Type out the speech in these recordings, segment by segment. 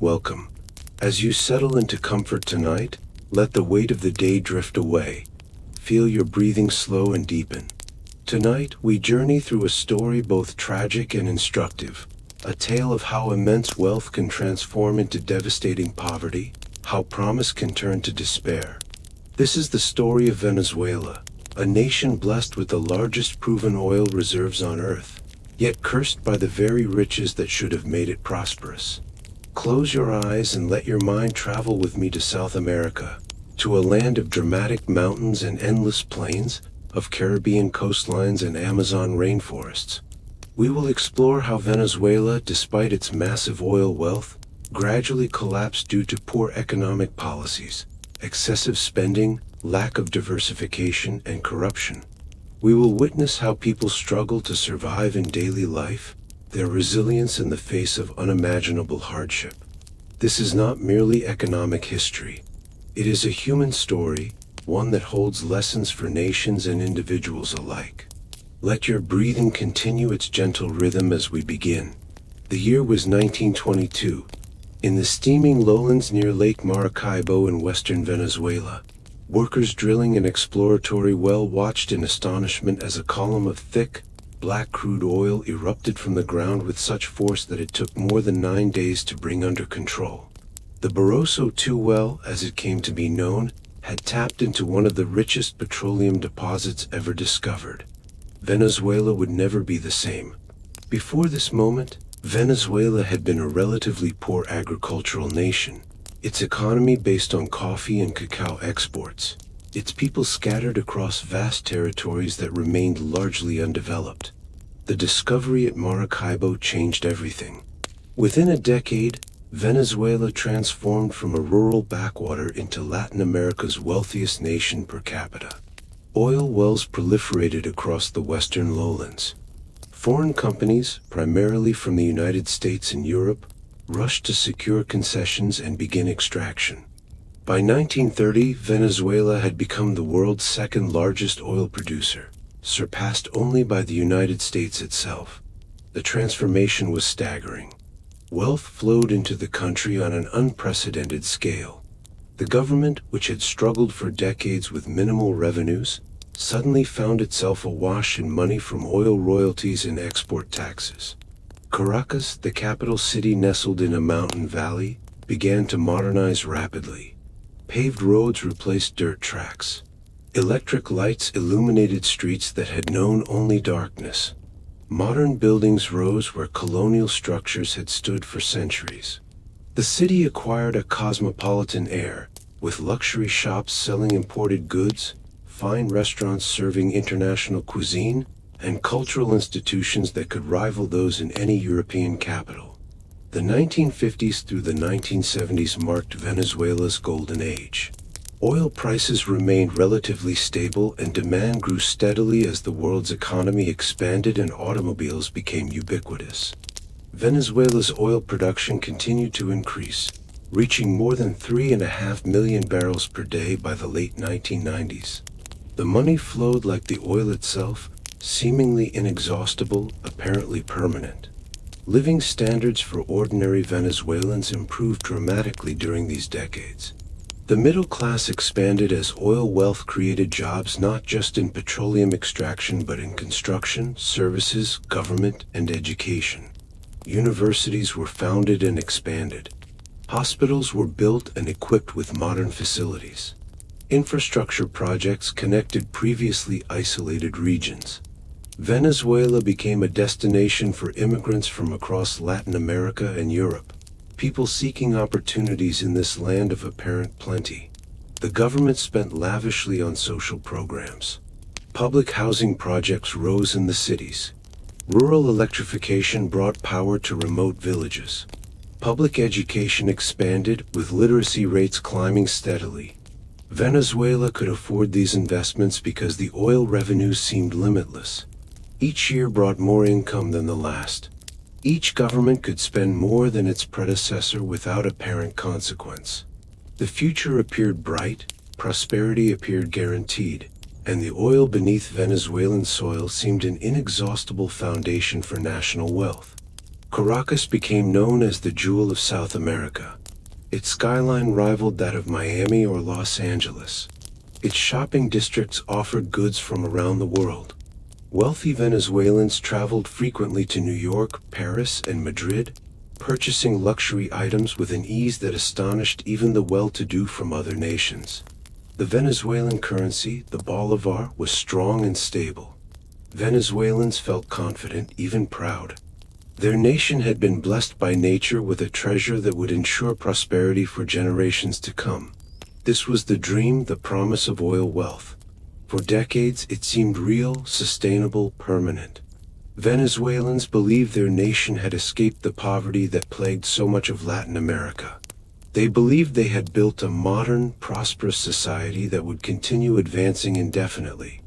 welcome. As you settle into comfort tonight, let the weight of the day drift away. Feel your breathing slow and deepen. Tonight, we journey through a story both tragic and instructive, a tale of how immense wealth can transform into devastating poverty, how promise can turn to despair. This is the story of Venezuela, a nation blessed with the largest proven oil reserves on Earth, yet cursed by the very riches that should have made it prosperous. Close your eyes and let your mind travel with me to South America, to a land of dramatic mountains and endless plains, of Caribbean coastlines and Amazon rainforests. We will explore how Venezuela, despite its massive oil wealth, gradually collapsed due to poor economic policies, excessive spending, lack of diversification, and corruption. We will witness how people struggle to survive in daily life, their resilience in the face of unimaginable hardship. This is not merely economic history. It is a human story, one that holds lessons for nations and individuals alike. Let your breathing continue its gentle rhythm as we begin. The year was 1922. In the steaming lowlands near Lake Maracaibo in western Venezuela, workers drilling an exploratory well watched in astonishment as a column of thick, black crude oil erupted from the ground with such force that it took more than 9 days to bring under control. The Barroso II well, as it came to be known, had tapped into one of the richest petroleum deposits ever discovered. Venezuela would never be the same. Before this moment, Venezuela had been a relatively poor agricultural nation, its economy based on coffee and cacao exports, its people scattered across vast territories that remained largely undeveloped. The discovery at Maracaibo changed everything. Within a decade, Venezuela transformed from a rural backwater into Latin America's wealthiest nation per capita. Oil wells proliferated across the western lowlands. Foreign companies, primarily from the United States and Europe, rushed to secure concessions and begin extraction. By 1930, Venezuela had become the world's second largest oil producer, surpassed only by the United States itself. The transformation was staggering. Wealth flowed into the country on an unprecedented scale. The government, which had struggled for decades with minimal revenues, suddenly found itself awash in money from oil royalties and export taxes. Caracas, the capital city nestled in a mountain valley, began to modernize rapidly. Paved roads replaced dirt tracks. Electric lights illuminated streets that had known only darkness. Modern buildings rose where colonial structures had stood for centuries. The city acquired a cosmopolitan air, with luxury shops selling imported goods, fine restaurants serving international cuisine, and cultural institutions that could rival those in any European capital. The 1950s through the 1970s marked Venezuela's golden age. Oil prices remained relatively stable and demand grew steadily as the world's economy expanded and automobiles became ubiquitous. Venezuela's oil production continued to increase, reaching more than 3.5 million barrels per day by the late 1990s. The money flowed like the oil itself, seemingly inexhaustible, apparently permanent. Living standards for ordinary Venezuelans improved dramatically during these decades. The middle class expanded as oil wealth created jobs not just in petroleum extraction but in construction, services, government, and education. Universities were founded and expanded. Hospitals were built and equipped with modern facilities. Infrastructure projects connected previously isolated regions. Venezuela became a destination for immigrants from across Latin America and Europe, people seeking opportunities in this land of apparent plenty. The government spent lavishly on social programs. Public housing projects rose in the cities. Rural electrification brought power to remote villages. Public education expanded, with literacy rates climbing steadily. Venezuela could afford these investments because the oil revenues seemed limitless. Each year brought more income than the last. Each government could spend more than its predecessor without apparent consequence. The future appeared bright, prosperity appeared guaranteed, and the oil beneath Venezuelan soil seemed an inexhaustible foundation for national wealth. Caracas became known as the jewel of South America. Its skyline rivaled that of Miami or Los Angeles. Its shopping districts offered goods from around the world. Wealthy Venezuelans traveled frequently to New York, Paris, and Madrid, purchasing luxury items with an ease that astonished even the well-to-do from other nations. The Venezuelan currency, the bolivar, was strong and stable. Venezuelans felt confident, even proud. Their nation had been blessed by nature with a treasure that would ensure prosperity for generations to come. This was the dream, the promise of oil wealth. For decades, it seemed real, sustainable, permanent. Venezuelans believed their nation had escaped the poverty that plagued so much of Latin America. They believed they had built a modern, prosperous society that would continue advancing indefinitely.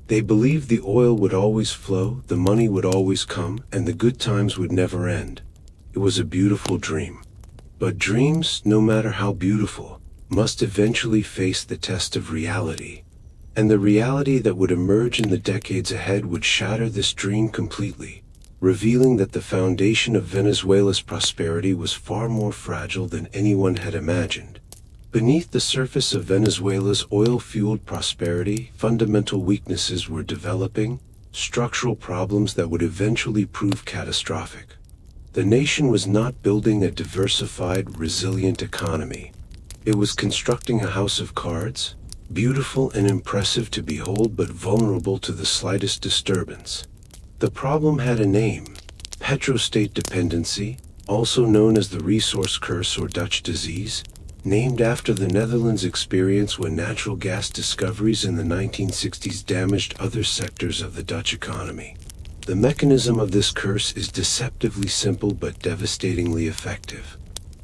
They believed the oil would always flow, the money would always come, and the good times would never end. It was a beautiful dream. But dreams, no matter how beautiful, must eventually face the test of reality. And the reality that would emerge in the decades ahead would shatter this dream completely, revealing that the foundation of Venezuela's prosperity was far more fragile than anyone had imagined. Beneath the surface of Venezuela's oil-fueled prosperity, fundamental weaknesses were developing, structural problems that would eventually prove catastrophic. The nation was not building a diversified, resilient economy. It was constructing a house of cards, beautiful and impressive to behold but vulnerable to the slightest disturbance. The problem had a name: petrostate dependency, also known as the resource curse or Dutch disease, named after the Netherlands' experience when natural gas discoveries in the 1960s damaged other sectors of the Dutch economy. The mechanism of this curse is deceptively simple but devastatingly effective.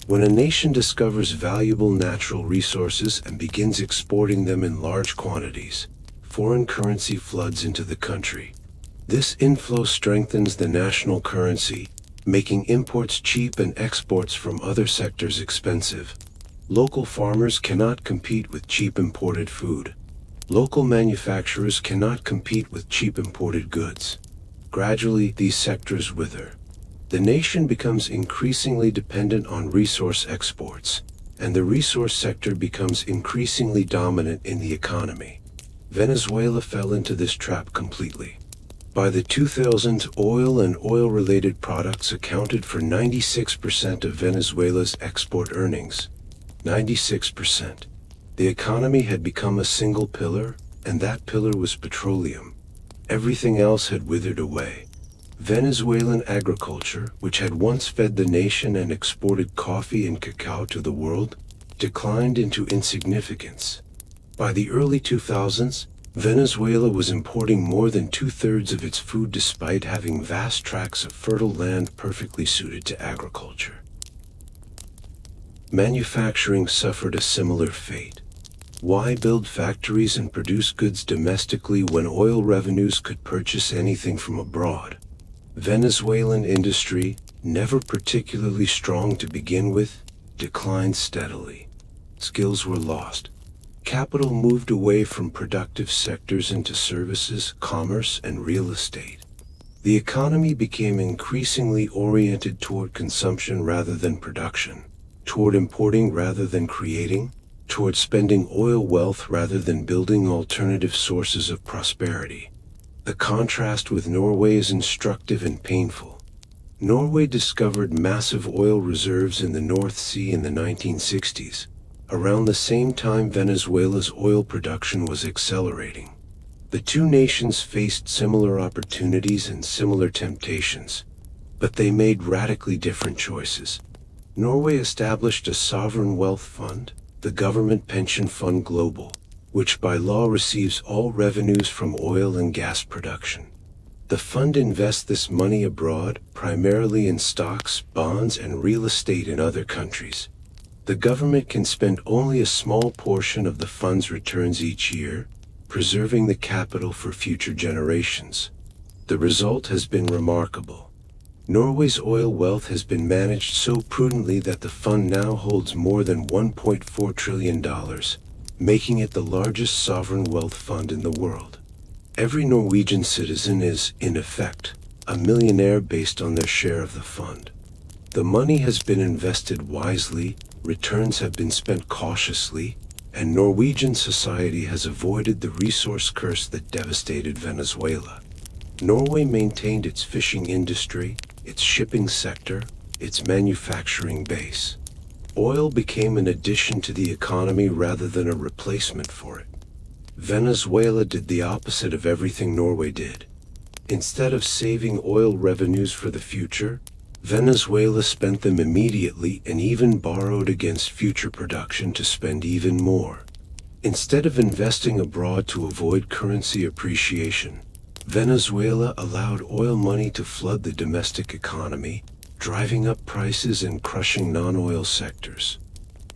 When a nation discovers valuable natural resources and begins exporting them in large quantities, foreign currency floods into the country. This inflow strengthens the national currency, making imports cheap and exports from other sectors expensive. Local farmers cannot compete with cheap imported food. Local manufacturers cannot compete with cheap imported goods. Gradually, these sectors wither. The nation becomes increasingly dependent on resource exports, and the resource sector becomes increasingly dominant in the economy. Venezuela fell into this trap completely. By the 2000s, oil and oil-related products accounted for 96% of Venezuela's export earnings. 96%. The economy had become a single pillar, and that pillar was petroleum. Everything else had withered away. Venezuelan agriculture, which had once fed the nation and exported coffee and cacao to the world, declined into insignificance. By the early 2000s, Venezuela was importing more than two-thirds of its food despite having vast tracts of fertile land perfectly suited to agriculture. Manufacturing suffered a similar fate. Why build factories and produce goods domestically when oil revenues could purchase anything from abroad? Venezuelan industry, never particularly strong to begin with, declined steadily. Skills were lost. Capital moved away from productive sectors into services, commerce, and real estate. The economy became increasingly oriented toward consumption rather than production, toward importing rather than creating, toward spending oil wealth rather than building alternative sources of prosperity. The contrast with Norway is instructive and painful. Norway discovered massive oil reserves in the North Sea in the 1960s, around the same time Venezuela's oil production was accelerating. The two nations faced similar opportunities and similar temptations, but they made radically different choices. Norway established a sovereign wealth fund, the Government Pension Fund Global, which by law receives all revenues from oil and gas production. The fund invests this money abroad, primarily in stocks, bonds, and real estate in other countries. The government can spend only a small portion of the fund's returns each year, preserving the capital for future generations. The result has been remarkable. Norway's oil wealth has been managed so prudently that the fund now holds more than $1.4 trillion, making it the largest sovereign wealth fund in the world. Every Norwegian citizen is, in effect, a millionaire based on their share of the fund. The money has been invested wisely, returns have been spent cautiously, and Norwegian society has avoided the resource curse that devastated Venezuela. Norway maintained its fishing industry, its shipping sector, its manufacturing base. Oil became an addition to the economy rather than a replacement for it. Venezuela did the opposite of everything Norway did. Instead of saving oil revenues for the future, Venezuela spent them immediately and even borrowed against future production to spend even more. Instead of investing abroad to avoid currency appreciation, Venezuela allowed oil money to flood the domestic economy, driving up prices and crushing non-oil sectors.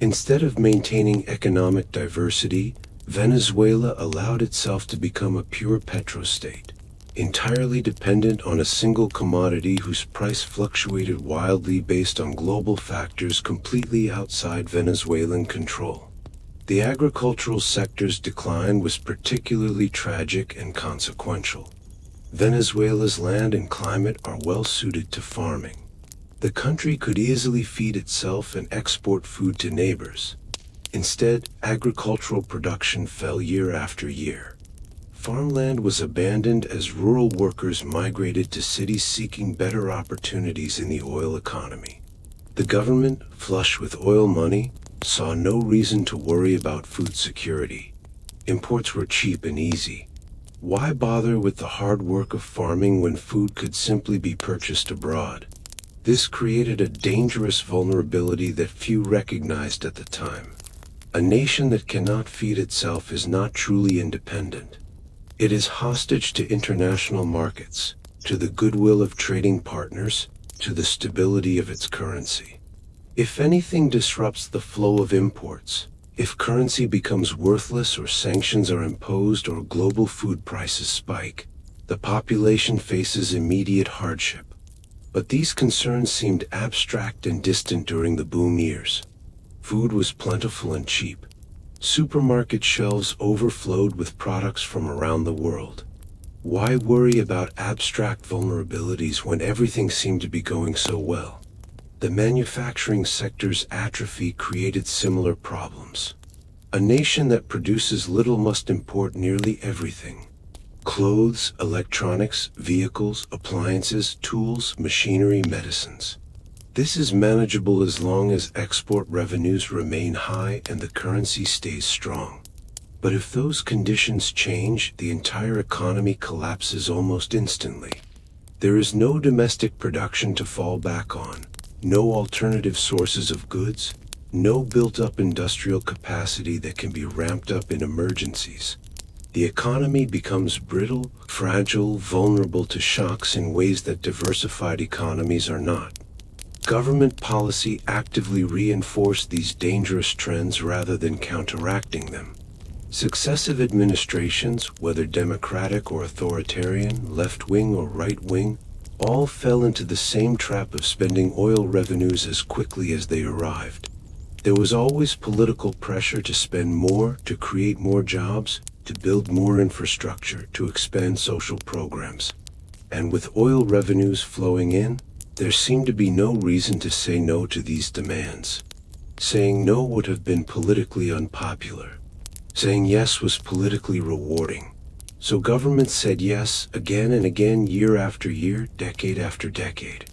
Instead of maintaining economic diversity, Venezuela allowed itself to become a pure petrostate, entirely dependent on a single commodity whose price fluctuated wildly based on global factors completely outside Venezuelan control. The agricultural sector's decline was particularly tragic and consequential. Venezuela's land and climate are well suited to farming. The country could easily feed itself and export food to neighbors. Instead, agricultural production fell year after year. Farmland was abandoned as rural workers migrated to cities seeking better opportunities in the oil economy. The government, flush with oil money, saw no reason to worry about food security. Imports were cheap and easy. Why bother with the hard work of farming when food could simply be purchased abroad? This created a dangerous vulnerability that few recognized at the time. A nation that cannot feed itself is not truly independent. It is hostage to international markets, to the goodwill of trading partners, to the stability of its currency. If anything disrupts the flow of imports, if currency becomes worthless or sanctions are imposed or global food prices spike, the population faces immediate hardship. But these concerns seemed abstract and distant during the boom years. Food was plentiful and cheap. Supermarket shelves overflowed with products from around the world. Why worry about abstract vulnerabilities when everything seemed to be going so well? The manufacturing sector's atrophy created similar problems. A nation that produces little must import nearly everything. Clothes, electronics, vehicles, appliances, tools, machinery, medicines. This is manageable as long as export revenues remain high and the currency stays strong. But if those conditions change, the entire economy collapses almost instantly. There is no domestic production to fall back on, no alternative sources of goods, no built-up industrial capacity that can be ramped up in emergencies. The economy becomes brittle, fragile, vulnerable to shocks in ways that diversified economies are not. Government policy actively reinforced these dangerous trends rather than counteracting them. Successive administrations, whether democratic or authoritarian, left-wing or right-wing, all fell into the same trap of spending oil revenues as quickly as they arrived. There was always political pressure to spend more, to create more jobs, to build more infrastructure, to expand social programs. And with oil revenues flowing in, there seemed to be no reason to say no to these demands. Saying no would have been politically unpopular. Saying yes was politically rewarding. So governments said yes again and again, year after year, decade after decade.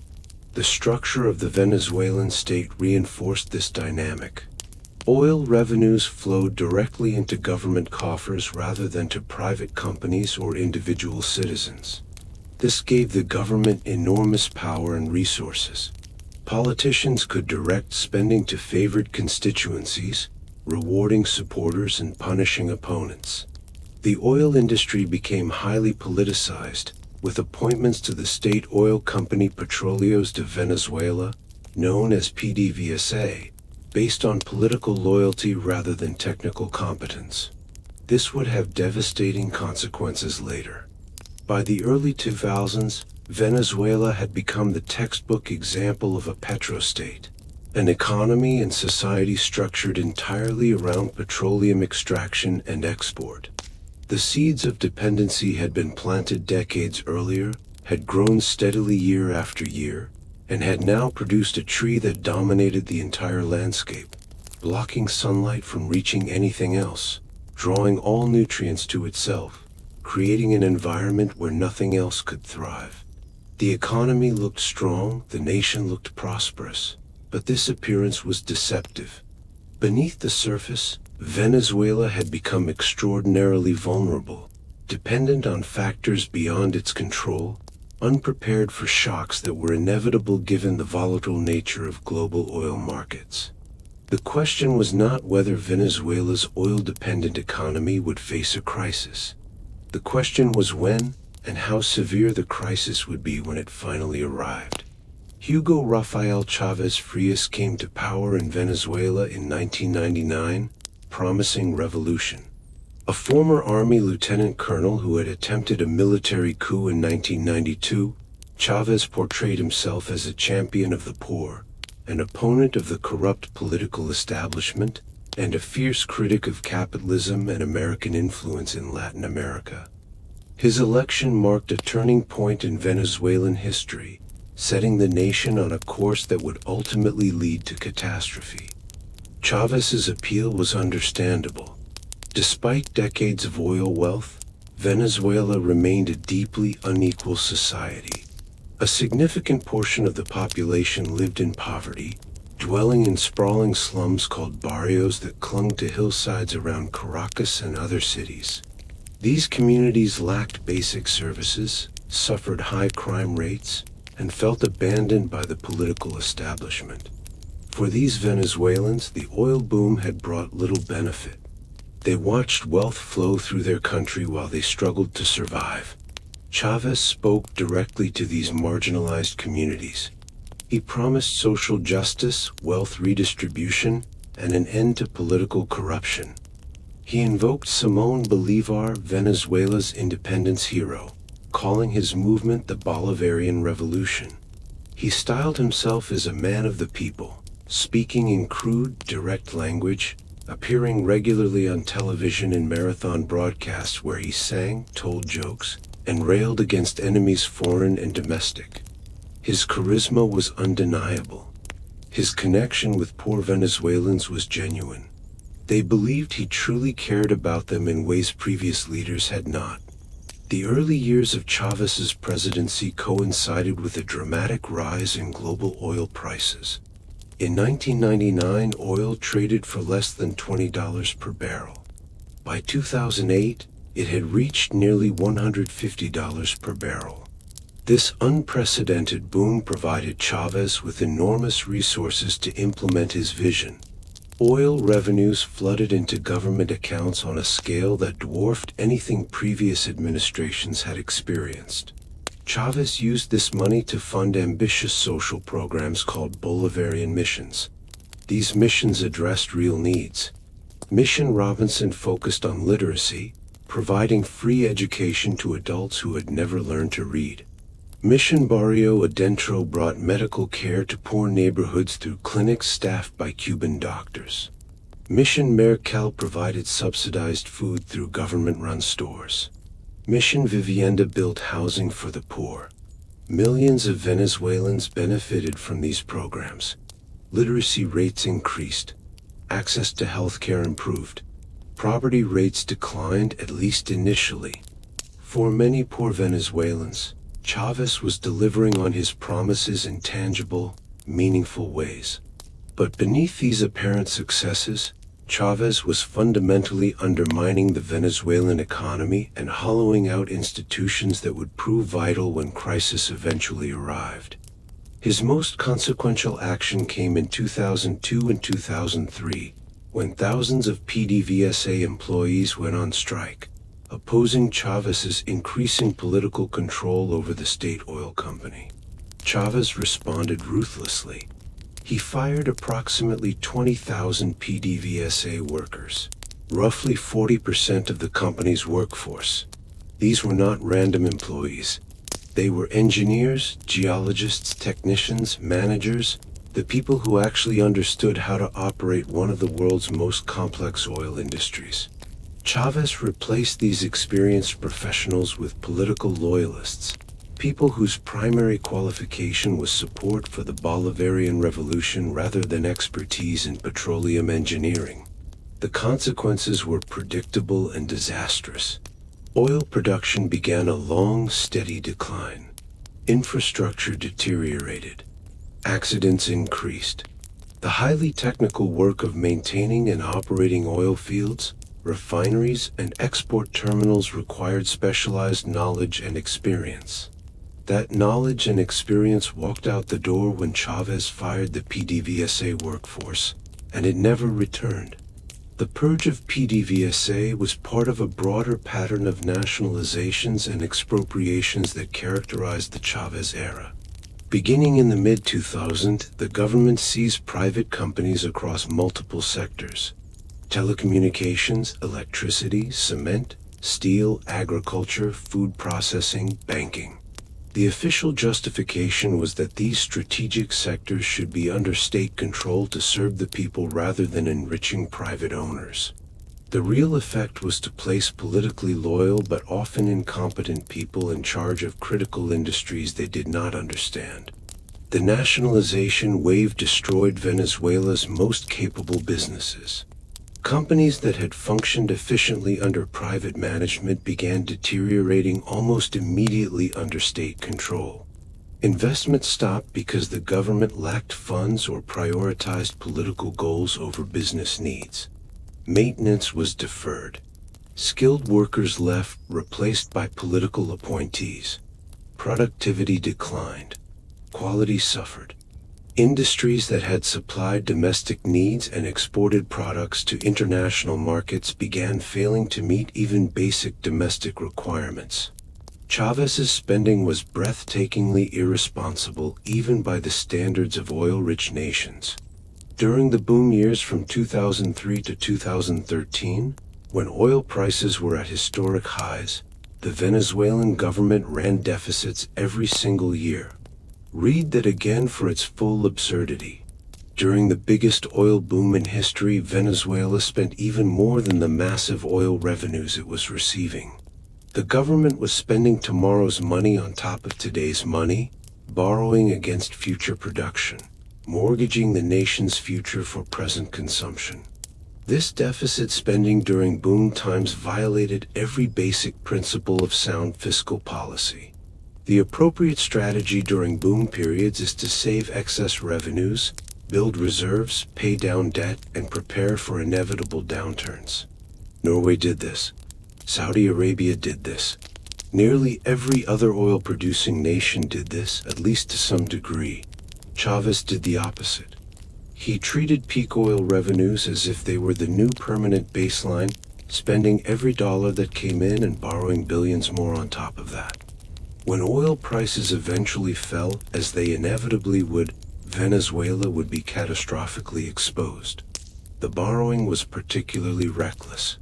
The structure of the Venezuelan state reinforced this dynamic. Oil revenues flowed directly into government coffers rather than to private companies or individual citizens. This gave the government enormous power and resources. Politicians could direct spending to favored constituencies, rewarding supporters and punishing opponents. The oil industry became highly politicized, with appointments to the state oil company Petróleos de Venezuela, known as PDVSA, based on political loyalty rather than technical competence. This would have devastating consequences later. By the early 2000s, Venezuela had become the textbook example of a petrostate, an economy and society structured entirely around petroleum extraction and export. The seeds of dependency had been planted decades earlier, had grown steadily year after year, and had now produced a tree that dominated the entire landscape, blocking sunlight from reaching anything else, drawing all nutrients to itself, creating an environment where nothing else could thrive. The economy looked strong, the nation looked prosperous, but this appearance was deceptive. Beneath the surface, Venezuela had become extraordinarily vulnerable, dependent on factors beyond its control, unprepared for shocks that were inevitable given the volatile nature of global oil markets. The question was not whether Venezuela's oil-dependent economy would face a crisis. The question was when and how severe the crisis would be when it finally arrived. Hugo Rafael Chavez Frias came to power in Venezuela in 1999, promising revolution. A former Army lieutenant colonel who had attempted a military coup in 1992, Chavez portrayed himself as a champion of the poor, an opponent of the corrupt political establishment, and a fierce critic of capitalism and American influence in Latin America. His election marked a turning point in Venezuelan history, setting the nation on a course that would ultimately lead to catastrophe. Chavez's appeal was understandable. Despite decades of oil wealth, Venezuela remained a deeply unequal society. A significant portion of the population lived in poverty, dwelling in sprawling slums called barrios that clung to hillsides around Caracas and other cities. These communities lacked basic services, suffered high crime rates, and felt abandoned by the political establishment. For these Venezuelans, the oil boom had brought little benefit. They watched wealth flow through their country while they struggled to survive. Chavez spoke directly to these marginalized communities. He promised social justice, wealth redistribution, and an end to political corruption. He invoked Simón Bolívar, Venezuela's independence hero, calling his movement the Bolivarian Revolution. He styled himself as a man of the people, speaking in crude, direct language, appearing regularly on television in marathon broadcasts where he sang, told jokes, and railed against enemies foreign and domestic. His charisma was undeniable. His connection with poor Venezuelans was genuine. They believed he truly cared about them in ways previous leaders had not. The early years of Chavez's presidency coincided with a dramatic rise in global oil prices. In 1999, oil traded for less than $20 per barrel. By 2008, it had reached nearly $150 per barrel. This unprecedented boom provided Chavez with enormous resources to implement his vision. Oil revenues flooded into government accounts on a scale that dwarfed anything previous administrations had experienced. Chavez used this money to fund ambitious social programs called Bolivarian missions. These missions addressed real needs. Mission Robinson focused on literacy, providing free education to adults who had never learned to read. Mission Barrio Adentro brought medical care to poor neighborhoods through clinics staffed by Cuban doctors. Mission Mercal provided subsidized food through government-run stores. Mission Vivienda built housing for the poor. Millions of Venezuelans benefited from these programs. Literacy rates increased. Access to healthcare improved. Poverty rates declined, at least initially. For many poor Venezuelans, Chavez was delivering on his promises in tangible, meaningful ways. But beneath these apparent successes, Chavez was fundamentally undermining the Venezuelan economy and hollowing out institutions that would prove vital when crisis eventually arrived. His most consequential action came in 2002 and 2003, when thousands of PDVSA employees went on strike, opposing Chavez's increasing political control over the state oil company. Chavez responded ruthlessly. He fired approximately 20,000 PDVSA workers, roughly 40% of the company's workforce. These were not random employees. They were engineers, geologists, technicians, managers, the people who actually understood how to operate one of the world's most complex oil industries. Chavez replaced these experienced professionals with political loyalists. people whose primary qualification was support for the Bolivarian Revolution rather than expertise in petroleum engineering. The consequences were predictable and disastrous. Oil production began a long, steady decline. Infrastructure deteriorated. Accidents increased. The highly technical work of maintaining and operating oil fields, refineries, and export terminals required specialized knowledge and experience. That knowledge and experience walked out the door when Chavez fired the PDVSA workforce, and it never returned. The purge of PDVSA was part of a broader pattern of nationalizations and expropriations that characterized the Chavez era. Beginning in the mid-2000s, the government seized private companies across multiple sectors: telecommunications, electricity, cement, steel, agriculture, food processing, banking. The official justification was that these strategic sectors should be under state control to serve the people rather than enriching private owners. The real effect was to place politically loyal but often incompetent people in charge of critical industries they did not understand. The nationalization wave destroyed Venezuela's most capable businesses. Companies that had functioned efficiently under private management began deteriorating almost immediately under state control. Investment stopped because the government lacked funds or prioritized political goals over business needs. Maintenance was deferred. Skilled workers left, replaced by political appointees. Productivity declined. Quality suffered. Industries that had supplied domestic needs and exported products to international markets began failing to meet even basic domestic requirements. Chavez's spending was breathtakingly irresponsible even by the standards of oil-rich nations. During the boom years from 2003 to 2013, when oil prices were at historic highs, the Venezuelan government ran deficits every single year. Read that again for its full absurdity. During the biggest oil boom in history, Venezuela spent even more than the massive oil revenues it was receiving. The government was spending tomorrow's money on top of today's money, borrowing against future production, mortgaging the nation's future for present consumption. This deficit spending during boom times violated every basic principle of sound fiscal policy. The appropriate strategy during boom periods is to save excess revenues, build reserves, pay down debt, and prepare for inevitable downturns. Norway did this. Saudi Arabia did this. Nearly every other oil-producing nation did this, at least to some degree. Chavez did the opposite. He treated peak oil revenues as if they were the new permanent baseline, spending every dollar that came in and borrowing billions more on top of that. When oil prices eventually fell, as they inevitably would, Venezuela would be catastrophically exposed. The borrowing was particularly reckless.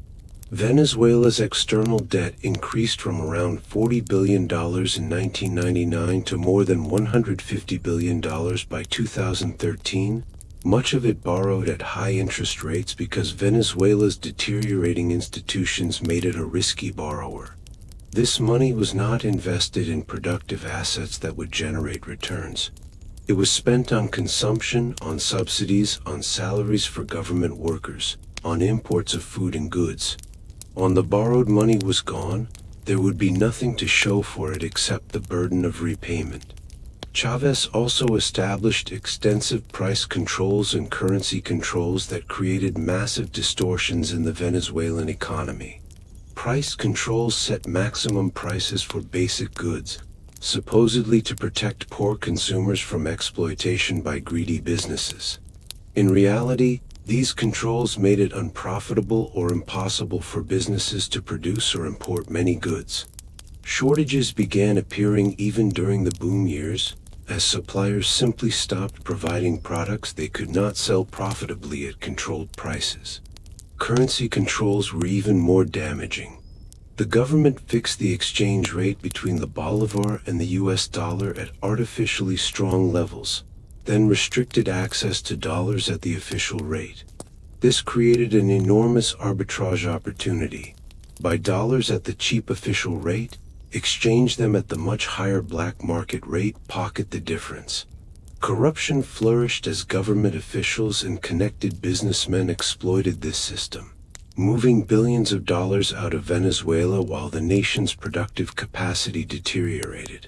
Venezuela's external debt increased from around $40 billion in 1999 to more than $150 billion by 2013, much of it borrowed at high interest rates because Venezuela's deteriorating institutions made it a risky borrower. This money was not invested in productive assets that would generate returns. It was spent on consumption, on subsidies, on salaries for government workers, on imports of food and goods. When the borrowed money was gone, there would be nothing to show for it except the burden of repayment. Chavez also established extensive price controls and currency controls that created massive distortions in the Venezuelan economy. Price controls set maximum prices for basic goods, supposedly to protect poor consumers from exploitation by greedy businesses. In reality, these controls made it unprofitable or impossible for businesses to produce or import many goods. Shortages began appearing even during the boom years, as suppliers simply stopped providing products they could not sell profitably at controlled prices. Currency controls were even more damaging. The government fixed the exchange rate between the bolivar and the US dollar at artificially strong levels, then restricted access to dollars at the official rate. This created an enormous arbitrage opportunity. Buy dollars at the cheap official rate, exchange them at the much higher black market rate, pocket the difference. Corruption flourished as government officials and connected businessmen exploited this system, moving billions of dollars out of Venezuela while the nation's productive capacity deteriorated.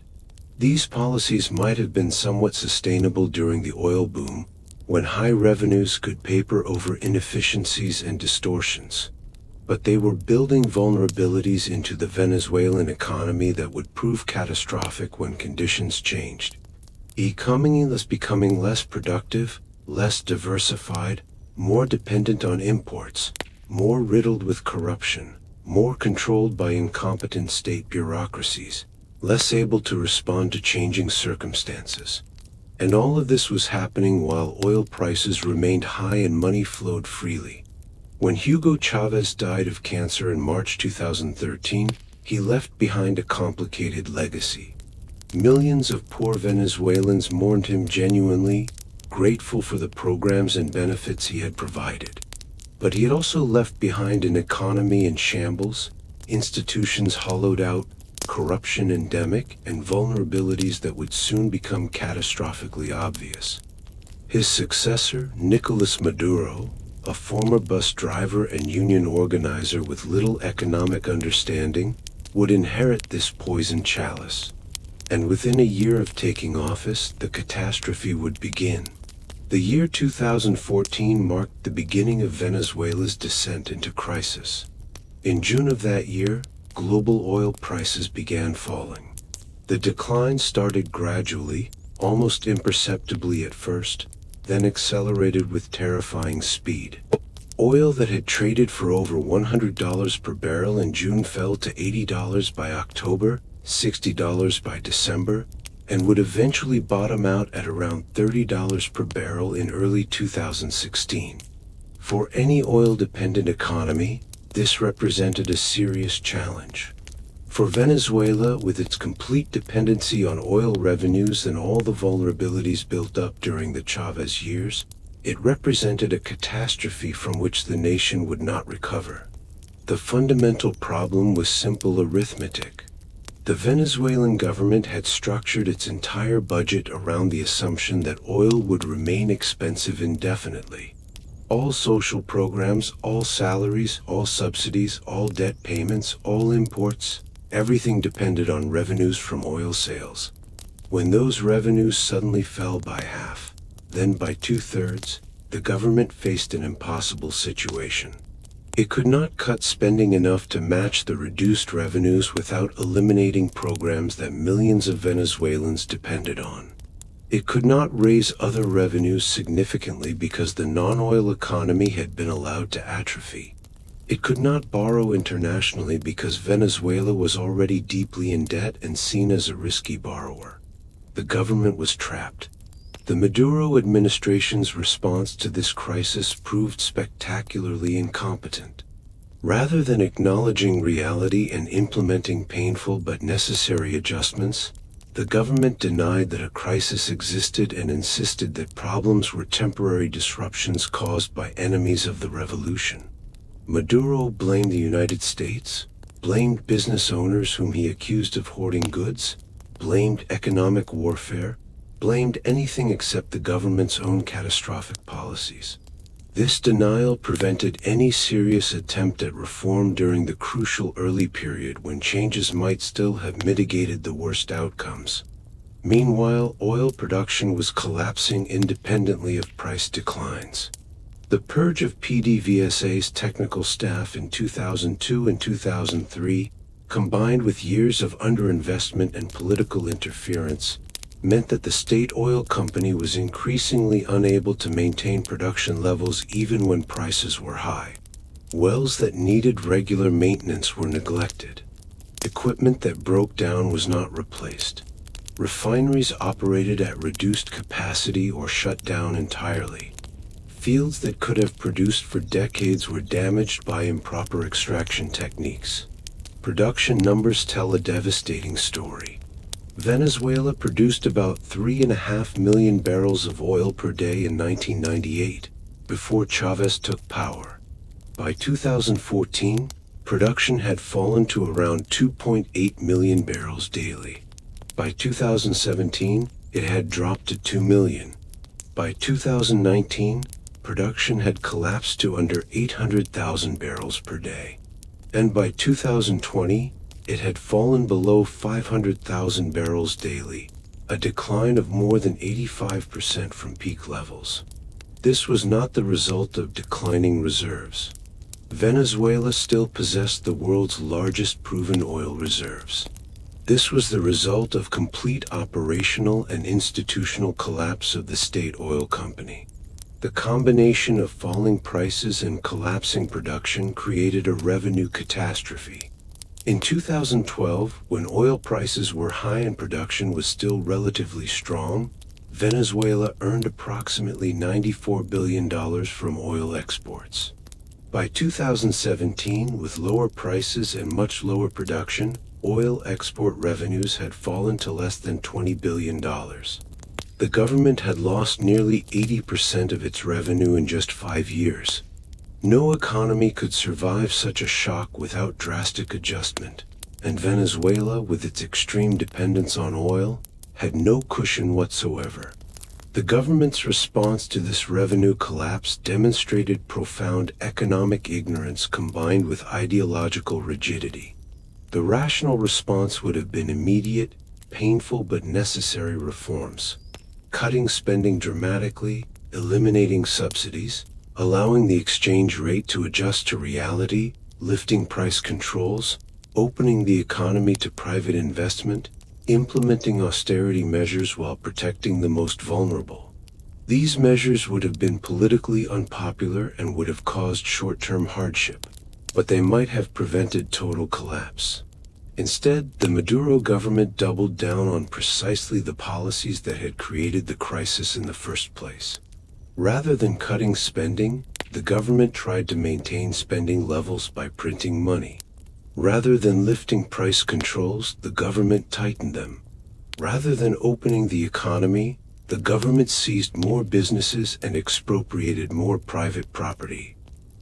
These policies might have been somewhat sustainable during the oil boom, when high revenues could paper over inefficiencies and distortions. But they were building vulnerabilities into the Venezuelan economy that would prove catastrophic when conditions changed. The economy was becoming less productive, less diversified, more dependent on imports, more riddled with corruption, more controlled by incompetent state bureaucracies, less able to respond to changing circumstances. And all of this was happening while oil prices remained high and money flowed freely. When Hugo Chavez died of cancer in March 2013, he left behind a complicated legacy. Millions of poor Venezuelans mourned him genuinely, grateful for the programs and benefits he had provided. But he had also left behind an economy in shambles, institutions hollowed out, corruption endemic, and vulnerabilities that would soon become catastrophically obvious. His successor, Nicolas Maduro, a former bus driver and union organizer with little economic understanding, would inherit this poison chalice. And within a year of taking office, the catastrophe would begin. The year 2014 marked the beginning of Venezuela's descent into crisis. In June of that year, global oil prices began falling. The decline started gradually, almost imperceptibly at first, then accelerated with terrifying speed. Oil that had traded for over $100 per barrel in June fell to $80 by October, $60 by December, and would eventually bottom out at around $30 per barrel in early 2016. For any oil-dependent economy, this represented a serious challenge. For Venezuela, with its complete dependency on oil revenues and all the vulnerabilities built up during the Chavez years, it represented a catastrophe from which the nation would not recover. The fundamental problem was simple arithmetic. The Venezuelan government had structured its entire budget around the assumption that oil would remain expensive indefinitely. All social programs, all salaries, all subsidies, all debt payments, all imports, everything depended on revenues from oil sales. When those revenues suddenly fell by half, then by 2/3, the government faced an impossible situation. It could not cut spending enough to match the reduced revenues without eliminating programs that millions of Venezuelans depended on. It could not raise other revenues significantly because the non-oil economy had been allowed to atrophy. It could not borrow internationally because Venezuela was already deeply in debt and seen as a risky borrower. The government was trapped. The Maduro administration's response to this crisis proved spectacularly incompetent. Rather than acknowledging reality and implementing painful but necessary adjustments, the government denied that a crisis existed and insisted that problems were temporary disruptions caused by enemies of the revolution. Maduro blamed the United States, blamed business owners whom he accused of hoarding goods, blamed economic warfare, blamed anything except the government's own catastrophic policies. This denial prevented any serious attempt at reform during the crucial early period when changes might still have mitigated the worst outcomes. Meanwhile, oil production was collapsing independently of price declines. The purge of PDVSA's technical staff in 2002 and 2003, combined with years of underinvestment and political interference, meant that the state oil company was increasingly unable to maintain production levels even when prices were high. Wells that needed regular maintenance were neglected. Equipment that broke down was not replaced. Refineries operated at reduced capacity or shut down entirely. Fields that could have produced for decades were damaged by improper extraction techniques. Production numbers tell a devastating story. Venezuela produced about 3.5 million barrels of oil per day in 1998, before Chavez took power. By 2014, Production had fallen to around 2.8 million barrels daily. By 2017, it had dropped to 2 million. By 2019, production had collapsed to under 800,000 barrels per day. And by 2020, it had fallen below 500,000 barrels daily, a decline of more than 85% from peak levels. This was not the result of declining reserves. Venezuela still possessed the world's largest proven oil reserves. This was the result of complete operational and institutional collapse of the state oil company. The combination of falling prices and collapsing production created a revenue catastrophe. In 2012, when oil prices were high and production was still relatively strong, Venezuela earned approximately $94 billion from oil exports. By 2017, with lower prices and much lower production, oil export revenues had fallen to less than $20 billion. The government had lost nearly 80% of its revenue in just 5 years. No economy could survive such a shock without drastic adjustment, and Venezuela, with its extreme dependence on oil, had no cushion whatsoever. The government's response to this revenue collapse demonstrated profound economic ignorance combined with ideological rigidity. The rational response would have been immediate, painful but necessary reforms. Cutting spending dramatically, eliminating subsidies, allowing the exchange rate to adjust to reality, lifting price controls, opening the economy to private investment, implementing austerity measures while protecting the most vulnerable. These measures would have been politically unpopular and would have caused short-term hardship, but they might have prevented total collapse. Instead, the Maduro government doubled down on precisely the policies that had created the crisis in the first place. Rather than cutting spending, the government tried to maintain spending levels by printing money. Rather than lifting price controls, the government tightened them. Rather than opening the economy, the government seized more businesses and expropriated more private property.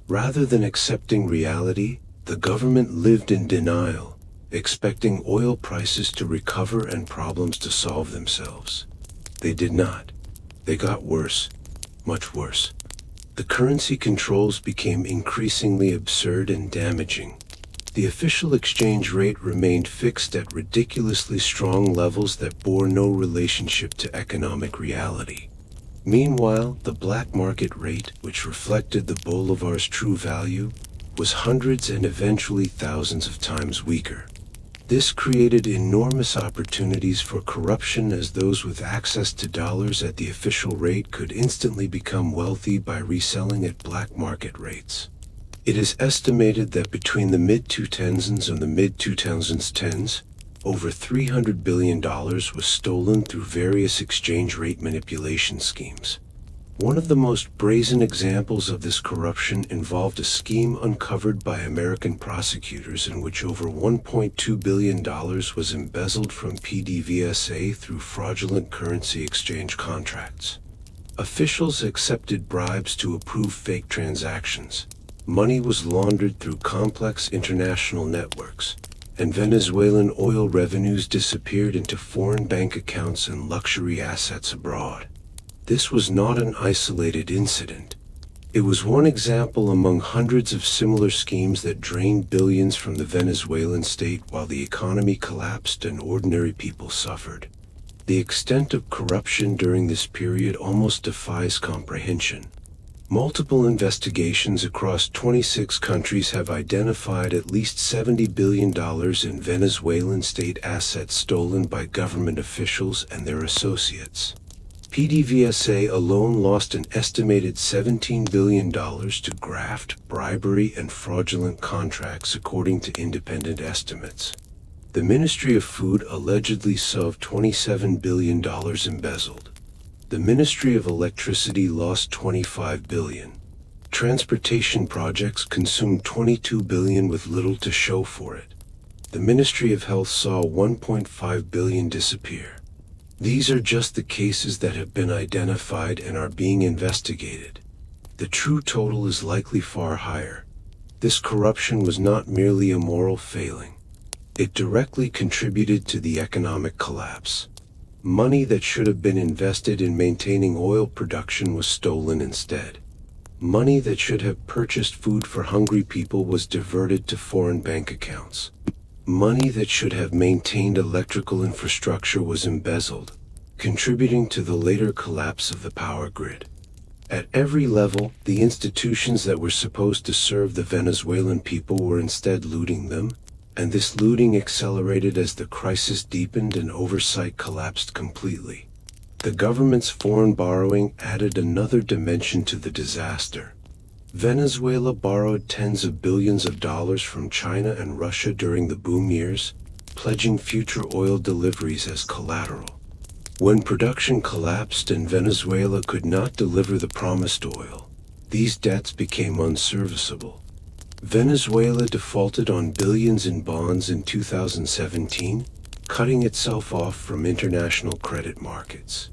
Rather than accepting reality, the government lived in denial, expecting oil prices to recover and problems to solve themselves. They did not. They got worse, much worse. The currency controls became increasingly absurd and damaging. The official exchange rate remained fixed at ridiculously strong levels that bore no relationship to economic reality. Meanwhile, the black market rate, which reflected the bolivar's true value, was hundreds and eventually thousands of times weaker. This created enormous opportunities for corruption, as those with access to dollars at the official rate could instantly become wealthy by reselling at black market rates. It is estimated that between the mid-2000s and the mid-2010s, over $300 billion was stolen through various exchange rate manipulation schemes. One of the most brazen examples of this corruption involved a scheme uncovered by American prosecutors in which over $1.2 billion was embezzled from PDVSA through fraudulent currency exchange contracts. Officials accepted bribes to approve fake transactions. Money was laundered through complex international networks, and Venezuelan oil revenues disappeared into foreign bank accounts and luxury assets abroad. This was not an isolated incident. It was one example among hundreds of similar schemes that drained billions from the Venezuelan state while the economy collapsed and ordinary people suffered. The extent of corruption during this period almost defies comprehension. Multiple investigations across 26 countries have identified at least $70 billion in Venezuelan state assets stolen by government officials and their associates. PDVSA alone lost an estimated $17 billion to graft, bribery, and fraudulent contracts, according to independent estimates. The Ministry of Food allegedly saw $27 billion embezzled. The Ministry of Electricity lost $25 billion. Transportation projects consumed $22 billion with little to show for it. The Ministry of Health saw $1.5 billion disappear. These are just the cases that have been identified and are being investigated. The true total is likely far higher. This corruption was not merely a moral failing. It directly contributed to the economic collapse. Money that should have been invested in maintaining oil production was stolen instead. Money that should have purchased food for hungry people was diverted to foreign bank accounts. Money that should have maintained electrical infrastructure was embezzled, contributing to the later collapse of the power grid. At every level, the institutions that were supposed to serve the Venezuelan people were instead looting them, and this looting accelerated as the crisis deepened and oversight collapsed completely. The government's foreign borrowing added another dimension to the disaster. Venezuela borrowed tens of billions of dollars from China and Russia during the boom years, pledging future oil deliveries as collateral. When production collapsed and Venezuela could not deliver the promised oil, these debts became unserviceable. Venezuela defaulted on billions in bonds in 2017, cutting itself off from international credit markets.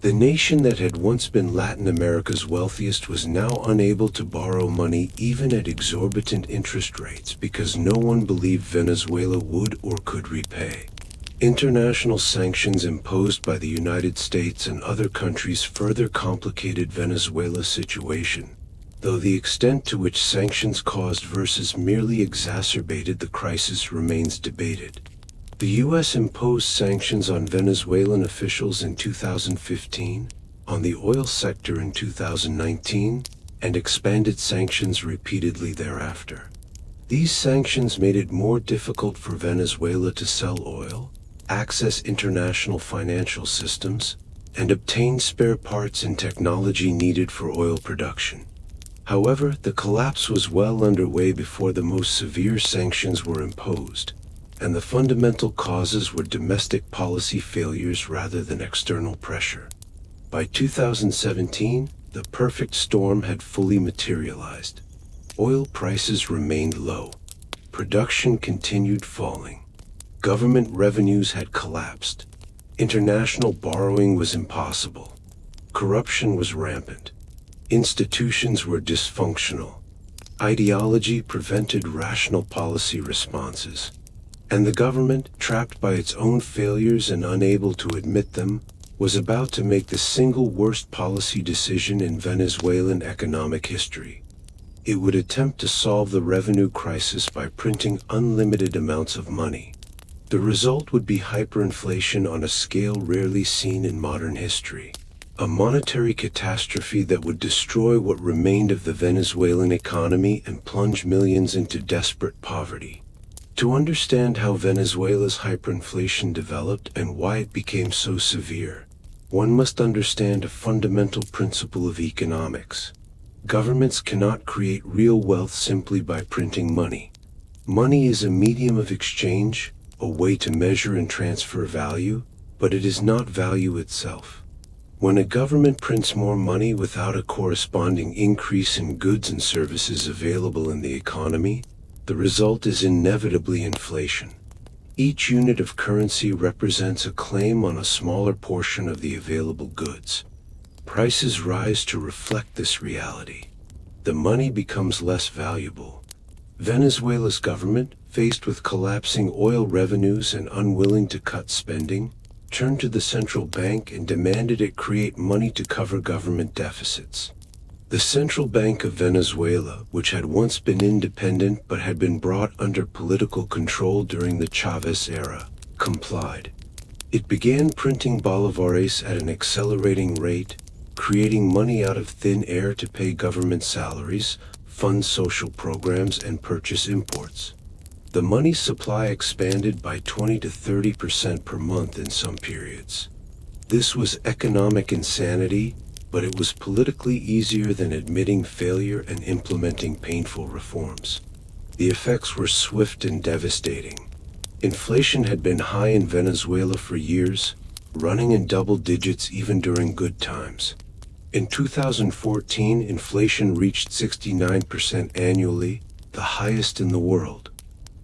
The nation that had once been Latin America's wealthiest was now unable to borrow money even at exorbitant interest rates because no one believed Venezuela would or could repay. International sanctions imposed by the United States and other countries further complicated Venezuela's situation, though the extent to which sanctions caused versus merely exacerbated the crisis remains debated. The U.S. imposed sanctions on Venezuelan officials in 2015, on the oil sector in 2019, and expanded sanctions repeatedly thereafter. These sanctions made it more difficult for Venezuela to sell oil, access international financial systems, and obtain spare parts and technology needed for oil production. However, the collapse was well underway before the most severe sanctions were imposed, and the fundamental causes were domestic policy failures rather than external pressure. By 2017, the perfect storm had fully materialized. Oil prices remained low. Production continued falling. Government revenues had collapsed. International borrowing was impossible. Corruption was rampant. Institutions were dysfunctional. Ideology prevented rational policy responses. And the government, trapped by its own failures and unable to admit them, was about to make the single worst policy decision in Venezuelan economic history. It would attempt to solve the revenue crisis by printing unlimited amounts of money. The result would be hyperinflation on a scale rarely seen in modern history, a monetary catastrophe that would destroy what remained of the Venezuelan economy and plunge millions into desperate poverty. To understand how Venezuela's hyperinflation developed and why it became so severe, one must understand a fundamental principle of economics. Governments cannot create real wealth simply by printing money. Money is a medium of exchange, a way to measure and transfer value, but it is not value itself. When a government prints more money without a corresponding increase in goods and services available in the economy, the result is inevitably inflation. Each unit of currency represents a claim on a smaller portion of the available goods. Prices rise to reflect this reality. The money becomes less valuable. Venezuela's government, faced with collapsing oil revenues and unwilling to cut spending, turned to the central bank and demanded it create money to cover government deficits. The Central Bank of Venezuela, which had once been independent but had been brought under political control during the Chavez era, complied. It began printing bolívares at an accelerating rate, creating money out of thin air to pay government salaries, fund social programs, and purchase imports. The money supply expanded by 20 to 30% per month in some periods. This was economic insanity, but it was politically easier than admitting failure and implementing painful reforms. The effects were swift and devastating. Inflation had been high in Venezuela for years, running in double digits even during good times. In 2014, inflation reached 69% annually, the highest in the world.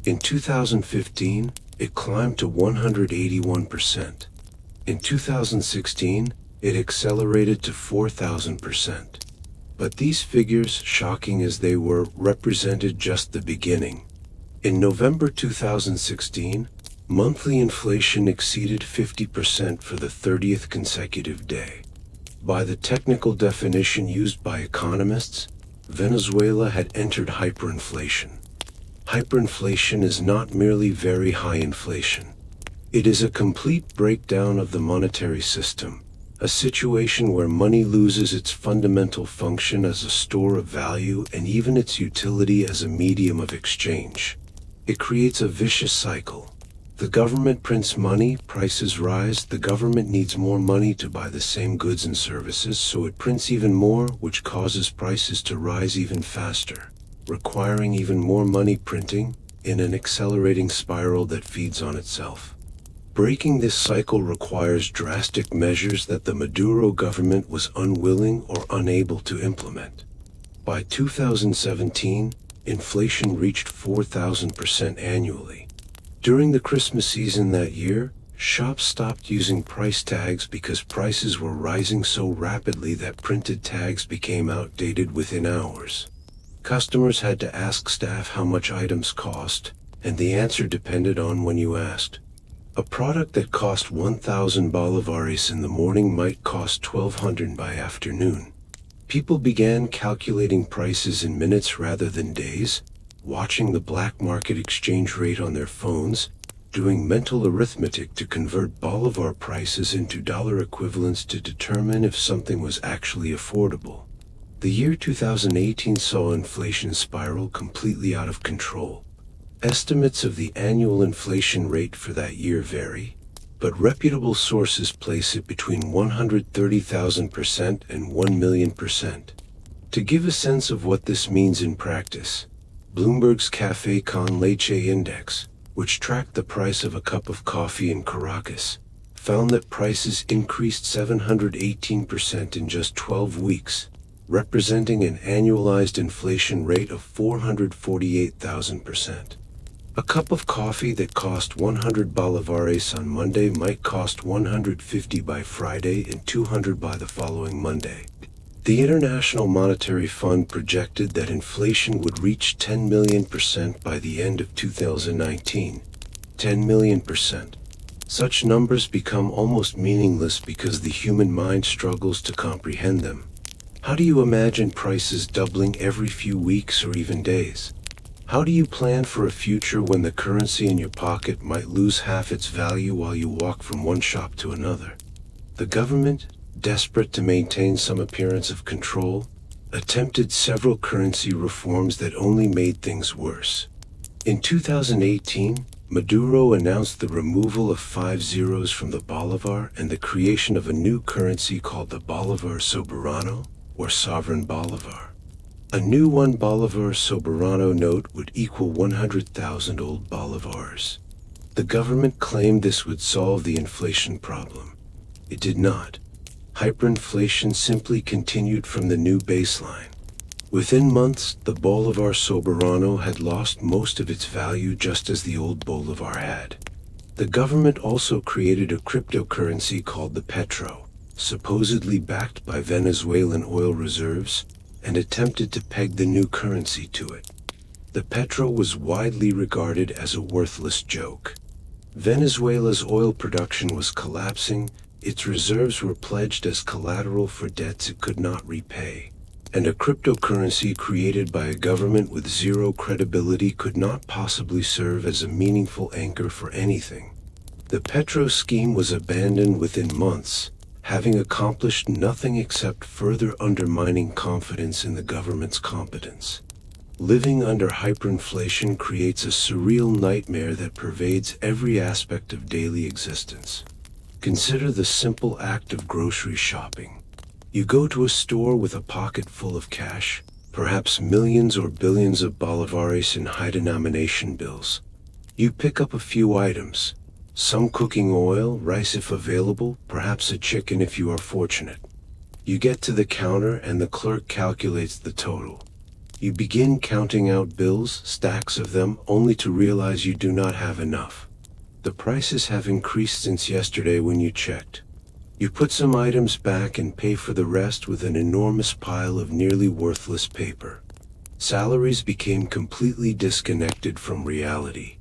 In 2015, it climbed to 181%. In 2016, it accelerated to 4,000%. But these figures, shocking as they were, represented just the beginning. In November 2016, monthly inflation exceeded 50% for the 30th consecutive day. By the technical definition used by economists, Venezuela had entered hyperinflation. Hyperinflation is not merely very high inflation. It is a complete breakdown of the monetary system, a situation where money loses its fundamental function as a store of value and even its utility as a medium of exchange. It creates a vicious cycle. The government prints money, prices rise, the government needs more money to buy the same goods and services, so it prints even more, which causes prices to rise even faster, requiring even more money printing, in an accelerating spiral that feeds on itself. Breaking this cycle requires drastic measures that the Maduro government was unwilling or unable to implement. By 2017, inflation reached 4,000% annually. During the Christmas season that year, shops stopped using price tags because prices were rising so rapidly that printed tags became outdated within hours. Customers had to ask staff how much items cost, and the answer depended on when you asked. A product that cost 1,000 bolivares in the morning might cost 1,200 by afternoon. People began calculating prices in minutes rather than days, watching the black market exchange rate on their phones, doing mental arithmetic to convert bolivar prices into dollar equivalents to determine if something was actually affordable. The year 2018 saw inflation spiral completely out of control. Estimates of the annual inflation rate for that year vary, but reputable sources place it between 130,000% and 1,000,000%. To give a sense of what this means in practice, Bloomberg's Café con Leche Index, which tracked the price of a cup of coffee in Caracas, found that prices increased 718% in just 12 weeks, representing an annualized inflation rate of 448,000%. A cup of coffee that cost 100 bolivares on Monday might cost 150 by Friday and 200 by the following Monday. The International Monetary Fund projected that inflation would reach 10 million% by the end of 2019. 10 million%. Such numbers become almost meaningless because the human mind struggles to comprehend them. How do you imagine prices doubling every few weeks or even days? How do you plan for a future when the currency in your pocket might lose half its value while you walk from one shop to another? The government, desperate to maintain some appearance of control, attempted several currency reforms that only made things worse. In 2018, Maduro announced the removal of 5 zeros from the bolivar and the creation of a new currency called the Bolivar Soberano, or Sovereign Bolivar. A new 1 Bolivar Soberano note would equal 100,000 old bolivars. The government claimed this would solve the inflation problem. It did not. Hyperinflation simply continued from the new baseline. Within months, the Bolivar Soberano had lost most of its value just as the old Bolivar had. The government also created a cryptocurrency called the Petro, supposedly backed by Venezuelan oil reserves, and attempted to peg the new currency to it. The Petro was widely regarded as a worthless joke. Venezuela's oil production was collapsing, its reserves were pledged as collateral for debts it could not repay, and a cryptocurrency created by a government with zero credibility could not possibly serve as a meaningful anchor for anything. The Petro scheme was abandoned within months, having accomplished nothing except further undermining confidence in the government's competence. Living under hyperinflation creates a surreal nightmare that pervades every aspect of daily existence. Consider the simple act of grocery shopping. You go to a store with a pocket full of cash, perhaps millions or billions of bolivares in high-denomination bills. You pick up a few items. Some cooking oil, rice if available, perhaps a chicken if you are fortunate. You get to the counter and the clerk calculates the total. You begin counting out bills, stacks of them, only to realize you do not have enough. The prices have increased since yesterday when you checked. You put some items back and pay for the rest with an enormous pile of nearly worthless paper. Salaries became completely disconnected from reality.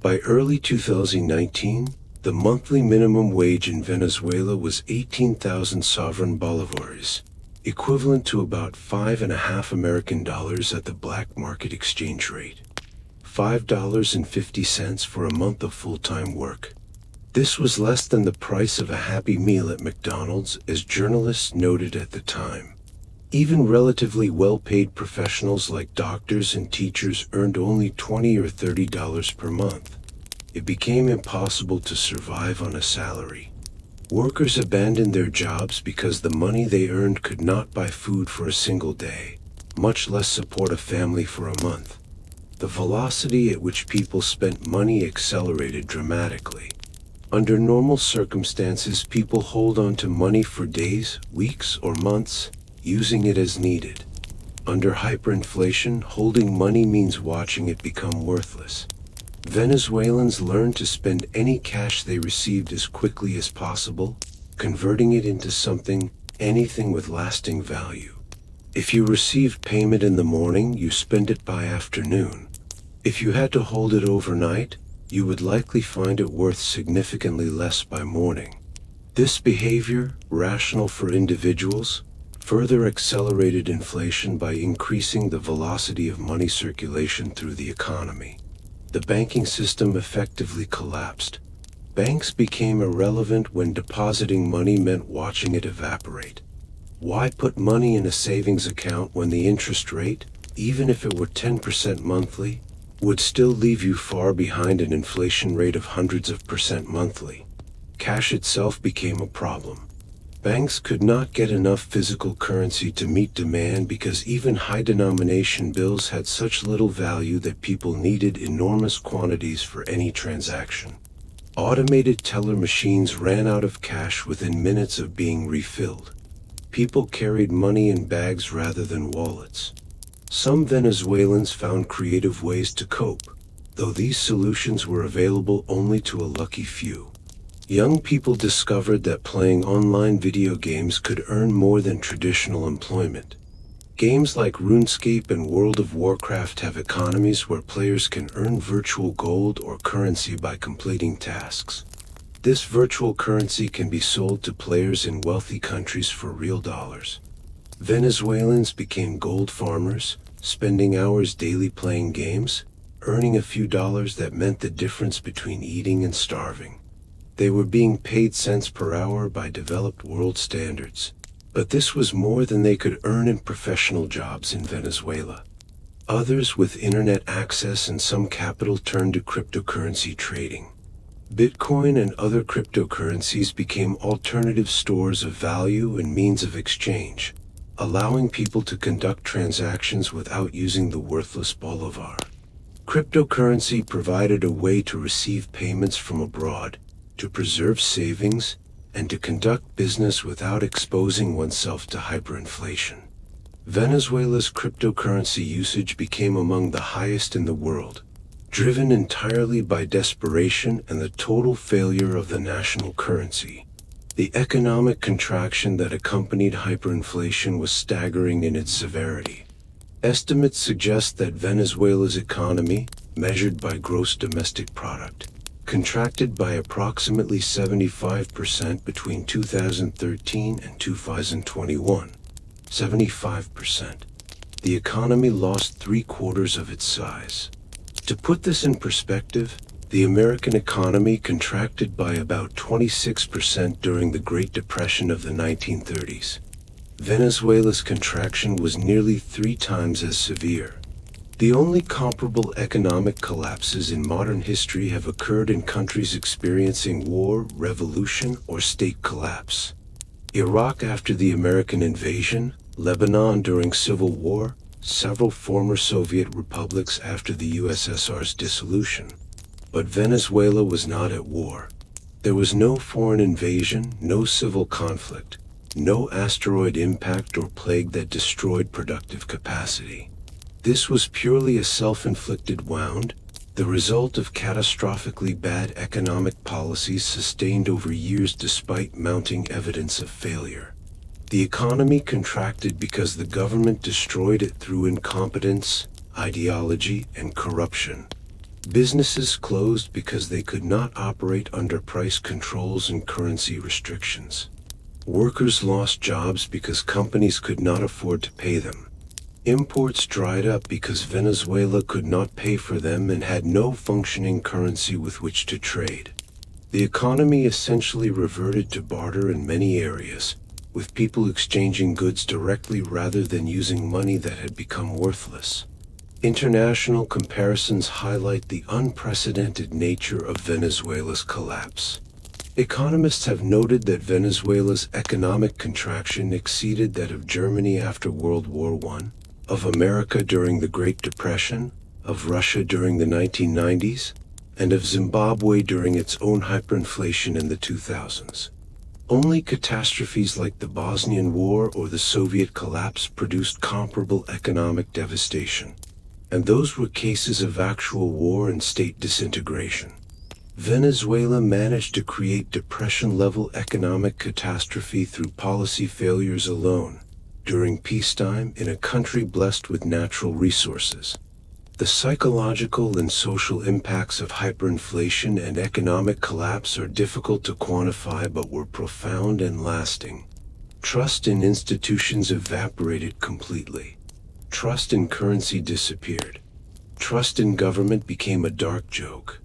By early 2019, the monthly minimum wage in Venezuela was 18,000 sovereign bolívares, equivalent to about $5.50 American at the black market exchange rate. $5.50 for a month of full-time work. This was less than the price of a Happy Meal at McDonald's, as journalists noted at the time. Even relatively well-paid professionals like doctors and teachers earned only $20 or $30 per month. It became impossible to survive on a salary. Workers abandoned their jobs because the money they earned could not buy food for a single day, much less support a family for a month. The velocity at which people spent money accelerated dramatically. Under normal circumstances, people hold on to money for days, weeks, or months, using it as needed. Under hyperinflation, holding money means watching it become worthless. Venezuelans learned to spend any cash they received as quickly as possible, converting it into anything with lasting value. If you received payment in the morning, you spent it by afternoon. If you had to hold it overnight, you would likely find it worth significantly less by morning. This behavior, rational for individuals, further accelerated inflation by increasing the velocity of money circulation through the economy. The banking system effectively collapsed. Banks became irrelevant when depositing money meant watching it evaporate. Why put money in a savings account when the interest rate, even if it were 10% monthly, would still leave you far behind an inflation rate of hundreds of percent monthly? Cash itself became a problem. Banks could not get enough physical currency to meet demand because even high-denomination bills had such little value that people needed enormous quantities for any transaction. Automated teller machines ran out of cash within minutes of being refilled. People carried money in bags rather than wallets. Some Venezuelans found creative ways to cope, though these solutions were available only to a lucky few. Young people discovered that playing online video games could earn more than traditional employment. Games like RuneScape and World of Warcraft have economies where players can earn virtual gold or currency by completing tasks. This virtual currency can be sold to players in wealthy countries for real dollars. Venezuelans became gold farmers, spending hours daily playing games, earning a few dollars that meant the difference between eating and starving. They were being paid cents per hour by developed world standards, but this was more than they could earn in professional jobs in Venezuela. Others with internet access and some capital turned to cryptocurrency trading. Bitcoin and other cryptocurrencies became alternative stores of value and means of exchange, allowing people to conduct transactions without using the worthless bolivar. Cryptocurrency provided a way to receive payments from abroad, to preserve savings, and to conduct business without exposing oneself to hyperinflation. Venezuela's cryptocurrency usage became among the highest in the world, driven entirely by desperation and the total failure of the national currency. The economic contraction that accompanied hyperinflation was staggering in its severity. Estimates suggest that Venezuela's economy, measured by gross domestic product, contracted by approximately 75% between 2013 and 2021. 75%. The economy lost 3/4 of its size. To put this in perspective, the American economy contracted by about 26% during the Great Depression of the 1930s. Venezuela's contraction was nearly 3 times as severe. The only comparable economic collapses in modern history have occurred in countries experiencing war, revolution, or state collapse. Iraq after the American invasion, Lebanon during Civil War, several former Soviet republics after the USSR's dissolution. But Venezuela was not at war. There was no foreign invasion, no civil conflict, no asteroid impact or plague that destroyed productive capacity. This was purely a self-inflicted wound, the result of catastrophically bad economic policies sustained over years despite mounting evidence of failure. The economy contracted because the government destroyed it through incompetence, ideology, and corruption. Businesses closed because they could not operate under price controls and currency restrictions. Workers lost jobs because companies could not afford to pay them. Imports dried up because Venezuela could not pay for them and had no functioning currency with which to trade. The economy essentially reverted to barter in many areas, with people exchanging goods directly rather than using money that had become worthless. International comparisons highlight the unprecedented nature of Venezuela's collapse. Economists have noted that Venezuela's economic contraction exceeded that of Germany after World War I, of America during the Great Depression, of Russia during the 1990s, and of Zimbabwe during its own hyperinflation in the 2000s. Only catastrophes like the Bosnian War or the Soviet collapse produced comparable economic devastation, and those were cases of actual war and state disintegration. Venezuela managed to create depression-level economic catastrophe through policy failures alone, during peacetime in a country blessed with natural resources. The psychological and social impacts of hyperinflation and economic collapse are difficult to quantify but were profound and lasting. Trust in institutions evaporated completely. Trust in currency disappeared. Trust in government became a dark joke.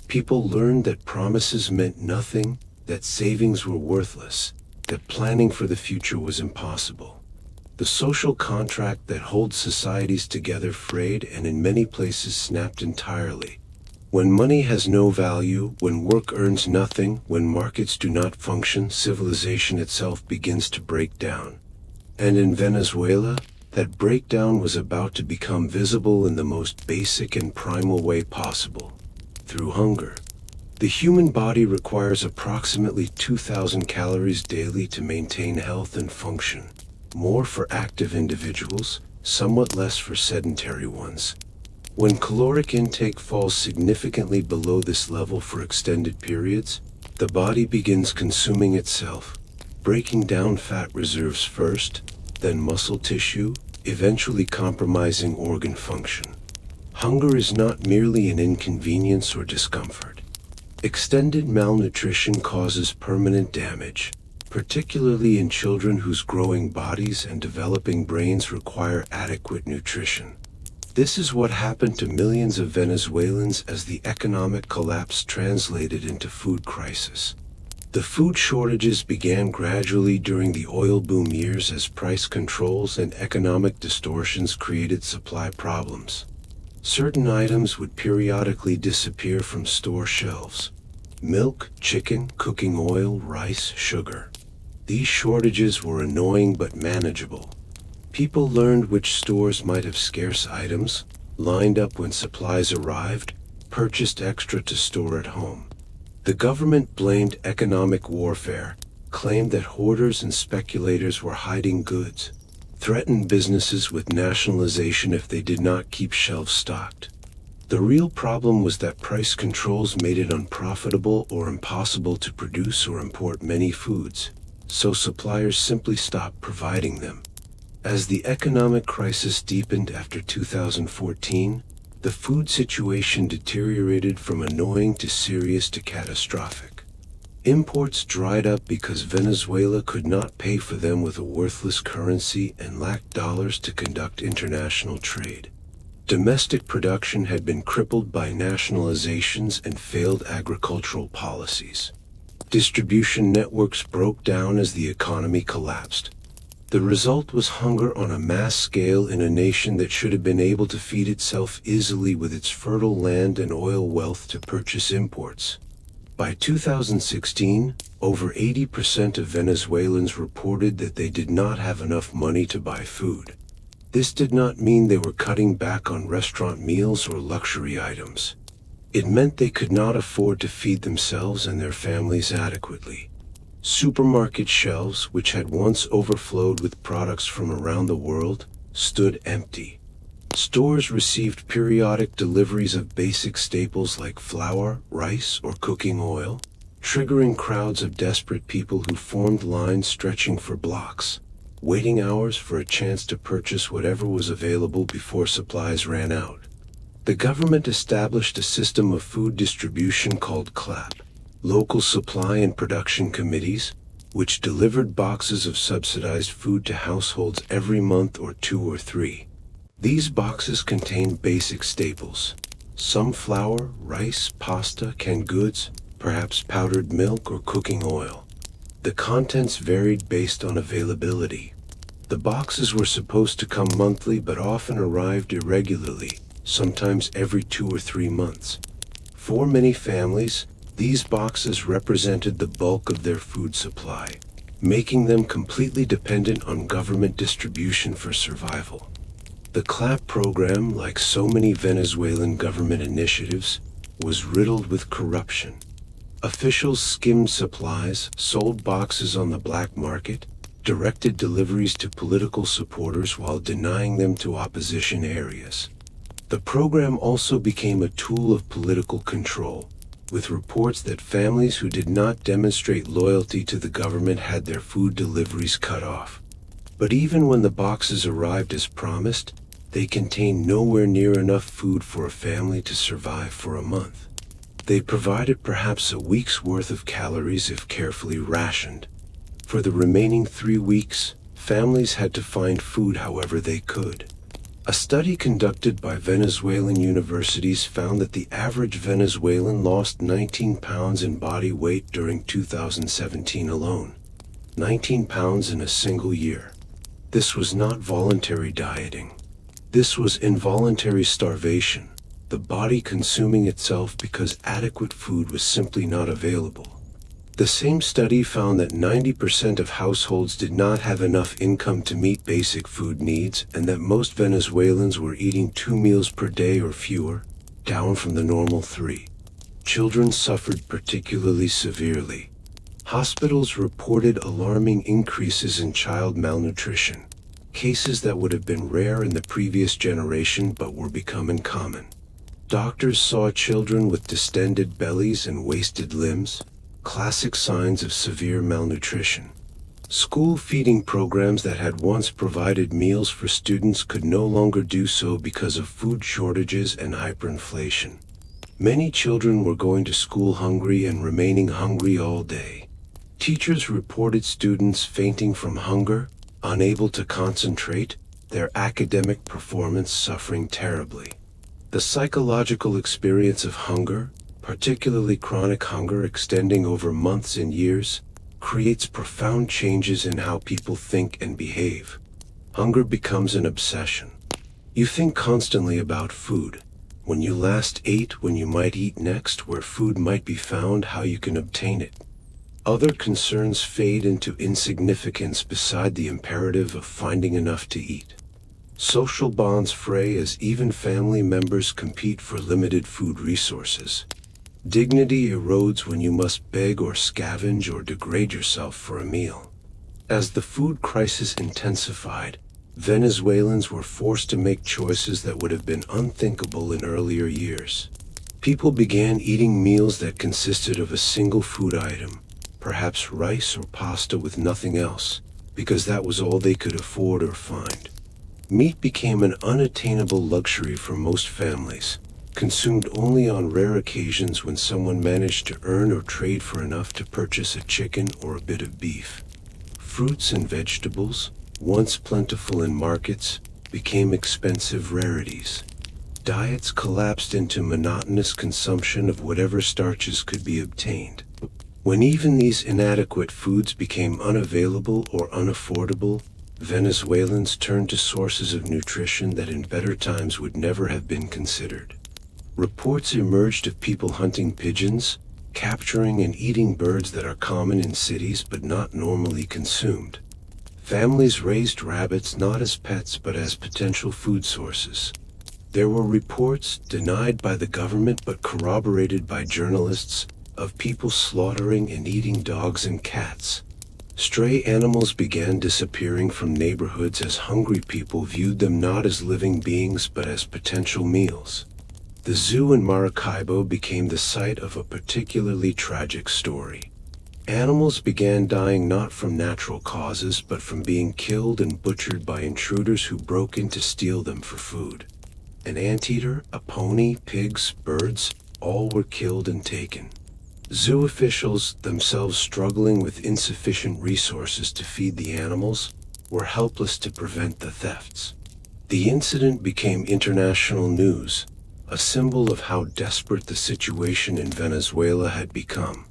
People learned that promises meant nothing, that savings were worthless, that planning for the future was impossible. The social contract that holds societies together frayed and in many places snapped entirely. When money has no value, when work earns nothing, when markets do not function, civilization itself begins to break down. And in Venezuela, that breakdown was about to become visible in the most basic and primal way possible, through hunger. The human body requires approximately 2,000 calories daily to maintain health and function. More for active individuals, somewhat less for sedentary ones. When caloric intake falls significantly below this level for extended periods, the body begins consuming itself, breaking down fat reserves first, then muscle tissue, eventually compromising organ function. Hunger is not merely an inconvenience or discomfort. Extended malnutrition causes permanent damage, particularly in children whose growing bodies and developing brains require adequate nutrition. This is what happened to millions of Venezuelans as the economic collapse translated into food crisis. The food shortages began gradually during the oil boom years as price controls and economic distortions created supply problems. Certain items would periodically disappear from store shelves: milk, chicken, cooking oil, rice, sugar. These shortages were annoying but manageable. People learned which stores might have scarce items, lined up when supplies arrived, purchased extra to store at home. The government blamed economic warfare, claimed that hoarders and speculators were hiding goods, threatened businesses with nationalization if they did not keep shelves stocked. The real problem was that price controls made it unprofitable or impossible to produce or import many foods, so suppliers simply stopped providing them. As the economic crisis deepened after 2014, the food situation deteriorated from annoying to serious to catastrophic. Imports dried up because Venezuela could not pay for them with a worthless currency and lacked dollars to conduct international trade. Domestic production had been crippled by nationalizations and failed agricultural policies. Distribution networks broke down as the economy collapsed. The result was hunger on a mass scale in a nation that should have been able to feed itself easily with its fertile land and oil wealth to purchase imports. By 2016, over 80% of Venezuelans reported that they did not have enough money to buy food. This did not mean they were cutting back on restaurant meals or luxury items. It meant they could not afford to feed themselves and their families adequately. Supermarket shelves, which had once overflowed with products from around the world, stood empty. Stores received periodic deliveries of basic staples like flour, rice, or cooking oil, triggering crowds of desperate people who formed lines stretching for blocks, waiting hours for a chance to purchase whatever was available before supplies ran out. The government established a system of food distribution called CLAP, Local Supply and Production Committees, which delivered boxes of subsidized food to households every month or 2 or 3. These boxes contained basic staples, some flour, rice, pasta, canned goods, perhaps powdered milk or cooking oil. The contents varied based on availability. The boxes were supposed to come monthly but often arrived irregularly, sometimes every 2 or 3 months. For many families, these boxes represented the bulk of their food supply, making them completely dependent on government distribution for survival. The CLAP program, like so many Venezuelan government initiatives, was riddled with corruption. Officials skimmed supplies, sold boxes on the black market, directed deliveries to political supporters while denying them to opposition areas. The program also became a tool of political control, with reports that families who did not demonstrate loyalty to the government had their food deliveries cut off. But even when the boxes arrived as promised, they contained nowhere near enough food for a family to survive for a month. They provided perhaps a week's worth of calories if carefully rationed. For the remaining 3 weeks, families had to find food however they could. A study conducted by Venezuelan universities found that the average Venezuelan lost 19 pounds in body weight during 2017 alone. 19 pounds in a single year. This was not voluntary dieting. This was involuntary starvation, the body consuming itself because adequate food was simply not available. The same study found that 90% of households did not have enough income to meet basic food needs and that most Venezuelans were eating 2 meals per day or fewer, down from the normal 3. Children suffered particularly severely. Hospitals reported alarming increases in child malnutrition, cases that would have been rare in the previous generation but were becoming common. Doctors saw children with distended bellies and wasted limbs, classic signs of severe malnutrition. School feeding programs that had once provided meals for students could no longer do so because of food shortages and hyperinflation. Many children were going to school hungry and remaining hungry all day. Teachers reported students fainting from hunger, unable to concentrate, their academic performance suffering terribly. The psychological experience of hunger, particularly chronic hunger extending over months and years, creates profound changes in how people think and behave. Hunger becomes an obsession. You think constantly about food, when you last ate, when you might eat next, where food might be found, how you can obtain it. Other concerns fade into insignificance beside the imperative of finding enough to eat. Social bonds fray as even family members compete for limited food resources. Dignity erodes when you must beg or scavenge or degrade yourself for a meal. As the food crisis intensified, Venezuelans were forced to make choices that would have been unthinkable in earlier years. People began eating meals that consisted of a single food item, perhaps rice or pasta with nothing else, because that was all they could afford or find. Meat became an unattainable luxury for most families, consumed only on rare occasions when someone managed to earn or trade for enough to purchase a chicken or a bit of beef. Fruits and vegetables, once plentiful in markets, became expensive rarities. Diets collapsed into monotonous consumption of whatever starches could be obtained. When even these inadequate foods became unavailable or unaffordable, Venezuelans turned to sources of nutrition that in better times would never have been considered. Reports emerged of people hunting pigeons, capturing and eating birds that are common in cities but not normally consumed. Families raised rabbits not as pets but as potential food sources. There were reports, denied by the government but corroborated by journalists, of people slaughtering and eating dogs and cats. Stray animals began disappearing from neighborhoods as hungry people viewed them not as living beings but as potential meals. The zoo in Maracaibo became the site of a particularly tragic story. Animals began dying not from natural causes but from being killed and butchered by intruders who broke in to steal them for food. An anteater, a pony, pigs, birds, all were killed and taken. Zoo officials, themselves struggling with insufficient resources to feed the animals, were helpless to prevent the thefts. The incident became international news, a symbol of how desperate the situation in Venezuela had become.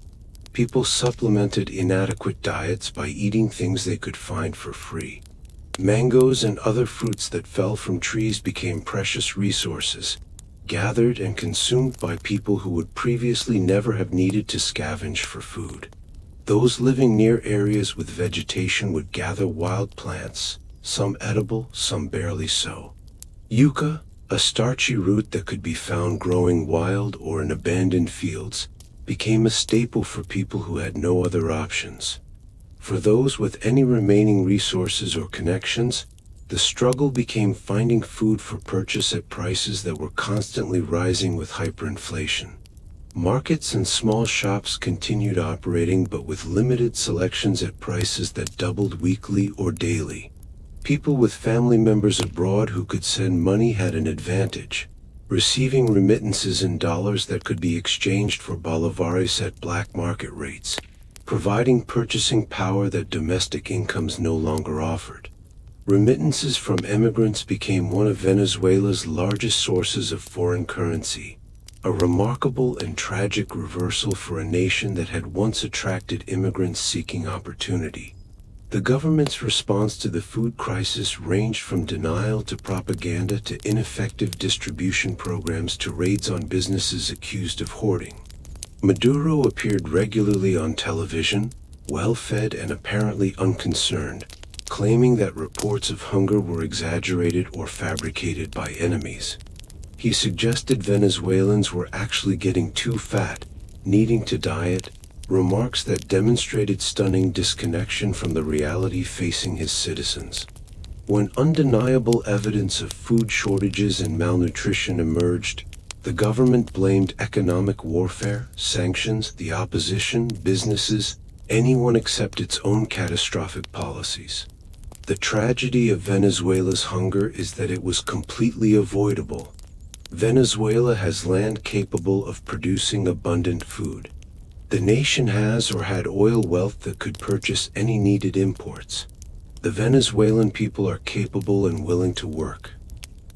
People supplemented inadequate diets by eating things they could find for free. Mangoes and other fruits that fell from trees became precious resources, gathered and consumed by people who would previously never have needed to scavenge for food. Those living near areas with vegetation would gather wild plants, some edible, some barely so. Yucca, a starchy root that could be found growing wild or in abandoned fields, became a staple for people who had no other options. For those with any remaining resources or connections, the struggle became finding food for purchase at prices that were constantly rising with hyperinflation. Markets and small shops continued operating but with limited selections at prices that doubled weekly or daily. People with family members abroad who could send money had an advantage, receiving remittances in dollars that could be exchanged for bolívares at black market rates, providing purchasing power that domestic incomes no longer offered. Remittances from immigrants became one of Venezuela's largest sources of foreign currency, a remarkable and tragic reversal for a nation that had once attracted immigrants seeking opportunity. The government's response to the food crisis ranged from denial to propaganda to ineffective distribution programs to raids on businesses accused of hoarding. Maduro appeared regularly on television, well-fed and apparently unconcerned, claiming that reports of hunger were exaggerated or fabricated by enemies. He suggested Venezuelans were actually getting too fat, needing to diet, remarks that demonstrated stunning disconnection from the reality facing his citizens. When undeniable evidence of food shortages and malnutrition emerged, the government blamed economic warfare, sanctions, the opposition, businesses, anyone except its own catastrophic policies. The tragedy of Venezuela's hunger is that it was completely avoidable. Venezuela has land capable of producing abundant food. The nation has or had oil wealth that could purchase any needed imports. The Venezuelan people are capable and willing to work.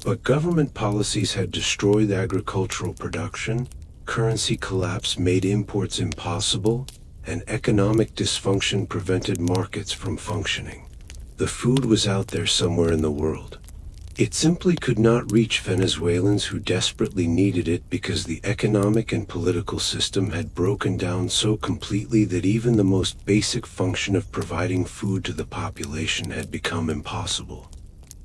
But government policies had destroyed agricultural production, currency collapse made imports impossible, and economic dysfunction prevented markets from functioning. The food was out there somewhere in the world. It simply could not reach Venezuelans who desperately needed it because the economic and political system had broken down so completely that even the most basic function of providing food to the population had become impossible.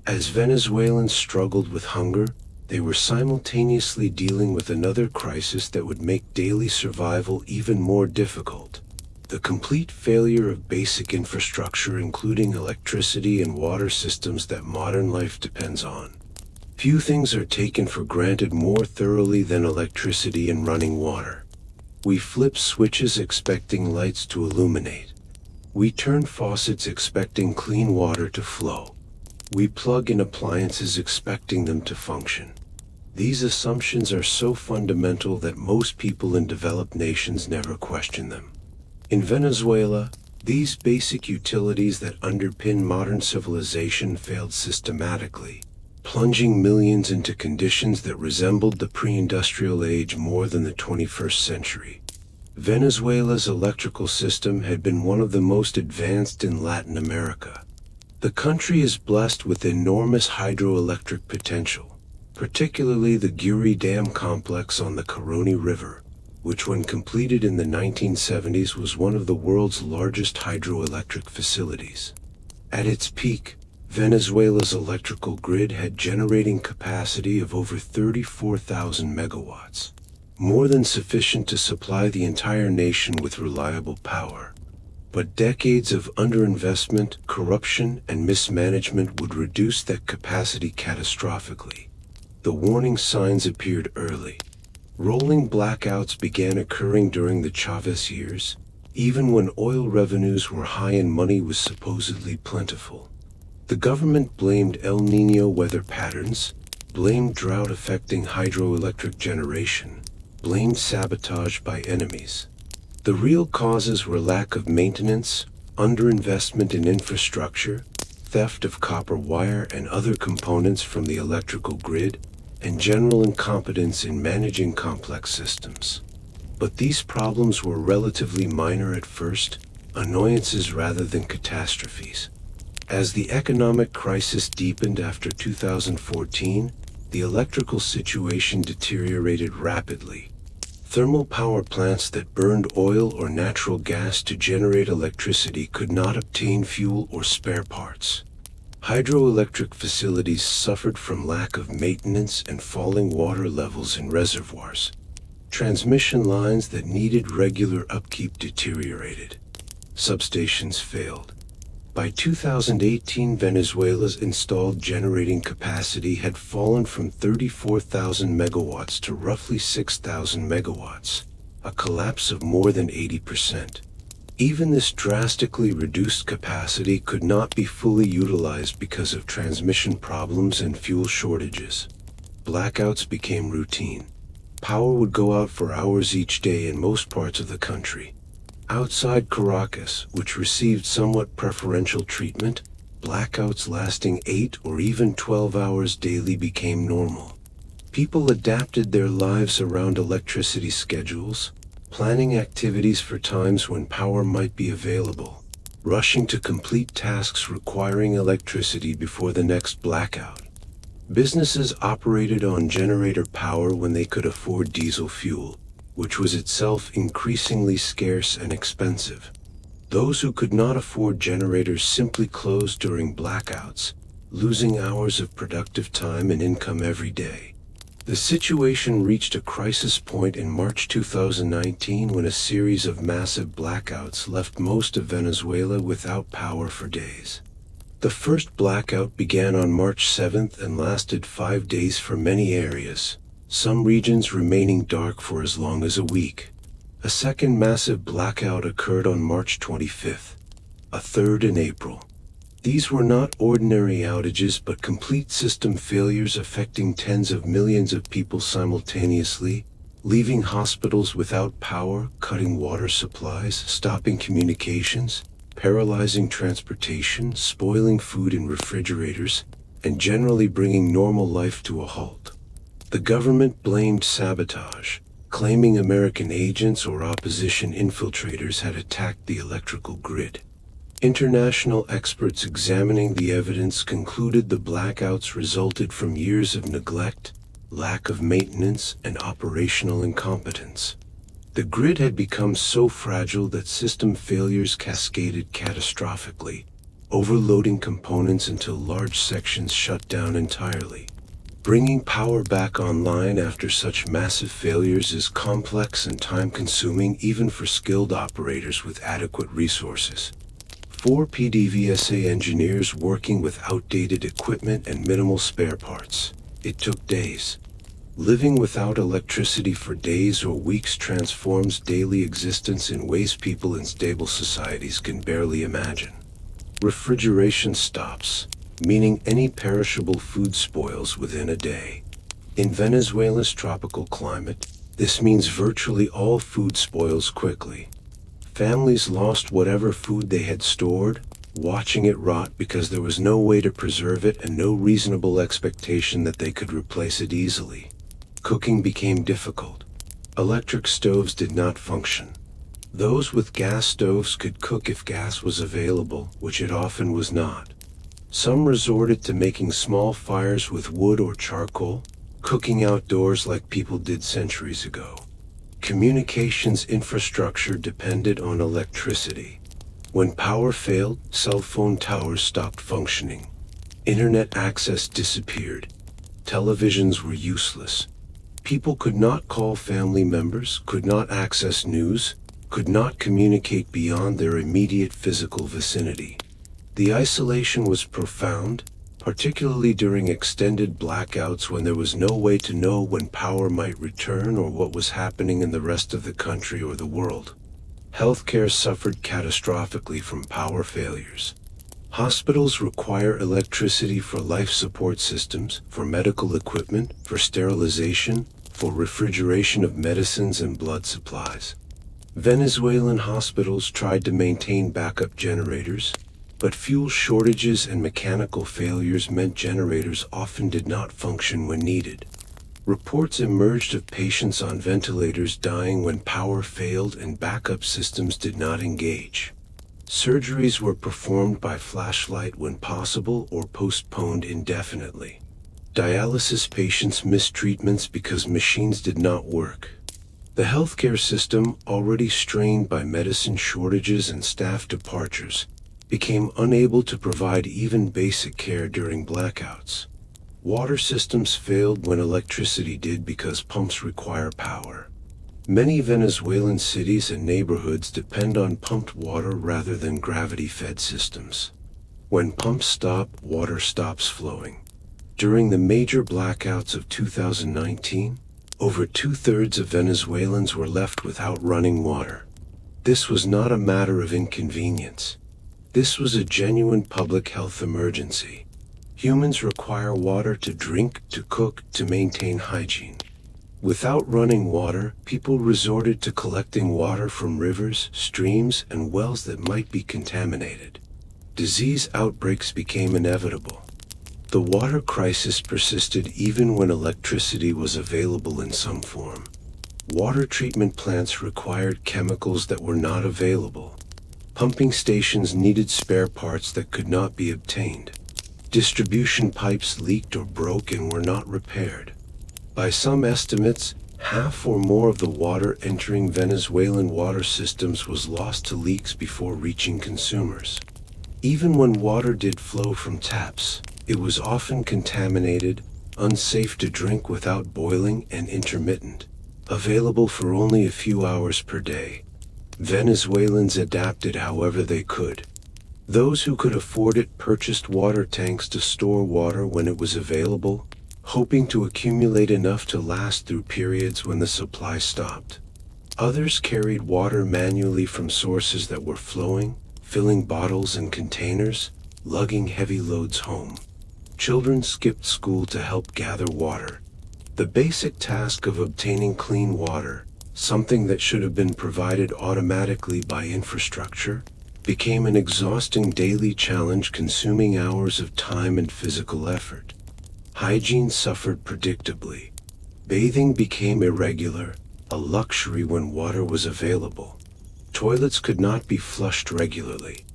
As Venezuelans struggled with hunger, they were simultaneously dealing with another crisis that would make daily survival even more difficult: the complete failure of basic infrastructure, including electricity and water systems that modern life depends on. Few things are taken for granted more thoroughly than electricity and running water. We flip switches expecting lights to illuminate. We turn faucets expecting clean water to flow. We plug in appliances expecting them to function. These assumptions are so fundamental that most people in developed nations never question them. In Venezuela, these basic utilities that underpin modern civilization failed systematically, plunging millions into conditions that resembled the pre-industrial age more than the 21st century. Venezuela's electrical system had been one of the most advanced in Latin America. The country is blessed with enormous hydroelectric potential, particularly the Guri Dam complex on the Caroni River, which when completed in the 1970s was one of the world's largest hydroelectric facilities. At its peak, Venezuela's electrical grid had generating capacity of over 34,000 megawatts, more than sufficient to supply the entire nation with reliable power. But decades of underinvestment, corruption, and mismanagement would reduce that capacity catastrophically. The warning signs appeared early. Rolling blackouts began occurring during the Chavez years, even when oil revenues were high and money was supposedly plentiful. The government blamed El Niño weather patterns, blamed drought affecting hydroelectric generation, blamed sabotage by enemies. The real causes were lack of maintenance, underinvestment in infrastructure, theft of copper wire and other components from the electrical grid, and general incompetence in managing complex systems. But these problems were relatively minor at first, annoyances rather than catastrophes. As the economic crisis deepened after 2014, the electrical situation deteriorated rapidly. Thermal power plants that burned oil or natural gas to generate electricity could not obtain fuel or spare parts. Hydroelectric facilities suffered from lack of maintenance and falling water levels in reservoirs. Transmission lines that needed regular upkeep deteriorated. Substations failed. By 2018, Venezuela's installed generating capacity had fallen from 34,000 megawatts to roughly 6,000 megawatts, a collapse of more than 80%. Even this drastically reduced capacity could not be fully utilized because of transmission problems and fuel shortages. Blackouts became routine. Power would go out for hours each day in most parts of the country. Outside Caracas, which received somewhat preferential treatment, blackouts lasting 8 or even 12 hours daily became normal. People adapted their lives around electricity schedules, planning activities for times when power might be available, rushing to complete tasks requiring electricity before the next blackout. Businesses operated on generator power when they could afford diesel fuel, which was itself increasingly scarce and expensive. Those who could not afford generators simply closed during blackouts, losing hours of productive time and income every day. The situation reached a crisis point in March 2019 when a series of massive blackouts left most of Venezuela without power for days. The first blackout began on March 7th and lasted 5 days for many areas, some regions remaining dark for as long as a week. A second massive blackout occurred on March 25th, a third in April. These were not ordinary outages but complete system failures affecting tens of millions of people simultaneously, leaving hospitals without power, cutting water supplies, stopping communications, paralyzing transportation, spoiling food in refrigerators, and generally bringing normal life to a halt. The government blamed sabotage, claiming American agents or opposition infiltrators had attacked the electrical grid. International experts examining the evidence concluded the blackouts resulted from years of neglect, lack of maintenance, and operational incompetence. The grid had become so fragile that system failures cascaded catastrophically, overloading components until large sections shut down entirely. Bringing power back online after such massive failures is complex and time-consuming even for skilled operators with adequate resources. 4 PDVSA engineers working with outdated equipment and minimal spare parts. It took days. Living without electricity for days or weeks transforms daily existence in ways people in stable societies can barely imagine. Refrigeration stops, meaning any perishable food spoils within a day. In Venezuela's tropical climate, this means virtually all food spoils quickly. Families lost whatever food they had stored, watching it rot because there was no way to preserve it and no reasonable expectation that they could replace it easily. Cooking became difficult. Electric stoves did not function. Those with gas stoves could cook if gas was available, which it often was not. Some resorted to making small fires with wood or charcoal, cooking outdoors like people did centuries ago. Communications infrastructure depended on electricity. When power failed, cell phone towers stopped functioning. Internet access disappeared. Televisions were useless. People could not call family members, could not access news, could not communicate beyond their immediate physical vicinity. The isolation was profound, particularly during extended blackouts when there was no way to know when power might return or what was happening in the rest of the country or the world. Healthcare suffered catastrophically from power failures. Hospitals require electricity for life support systems, for medical equipment, for sterilization, for refrigeration of medicines and blood supplies. Venezuelan hospitals tried to maintain backup generators, but fuel shortages and mechanical failures meant generators often did not function when needed. Reports emerged of patients on ventilators dying when power failed and backup systems did not engage. Surgeries were performed by flashlight when possible or postponed indefinitely. Dialysis patients missed treatments because machines did not work. The healthcare system, already strained by medicine shortages and staff departures, became unable to provide even basic care during blackouts. Water systems failed when electricity did because pumps require power. Many Venezuelan cities and neighborhoods depend on pumped water rather than gravity-fed systems. When pumps stop, water stops flowing. During the major blackouts of 2019, over 2/3 of Venezuelans were left without running water. This was not a matter of inconvenience. This was a genuine public health emergency. Humans require water to drink, to cook, to maintain hygiene. Without running water, people resorted to collecting water from rivers, streams, and wells that might be contaminated. Disease outbreaks became inevitable. The water crisis persisted even when electricity was available in some form. Water treatment plants required chemicals that were not available. Pumping stations needed spare parts that could not be obtained. Distribution pipes leaked or broke and were not repaired. By some estimates, half or more of the water entering Venezuelan water systems was lost to leaks before reaching consumers. Even when water did flow from taps, it was often contaminated, unsafe to drink without boiling, and intermittent, available for only a few hours per day. Venezuelans adapted however they could. Those who could afford it purchased water tanks to store water when it was available, hoping to accumulate enough to last through periods when the supply stopped. Others carried water manually from sources that were flowing, filling bottles and containers, lugging heavy loads home. Children skipped school to help gather water. The basic task of obtaining clean water, something that should have been provided automatically by infrastructure, became an exhausting daily challenge consuming hours of time and physical effort. Hygiene suffered predictably. Bathing became irregular, a luxury when water was available. Toilets could not be flushed regularly.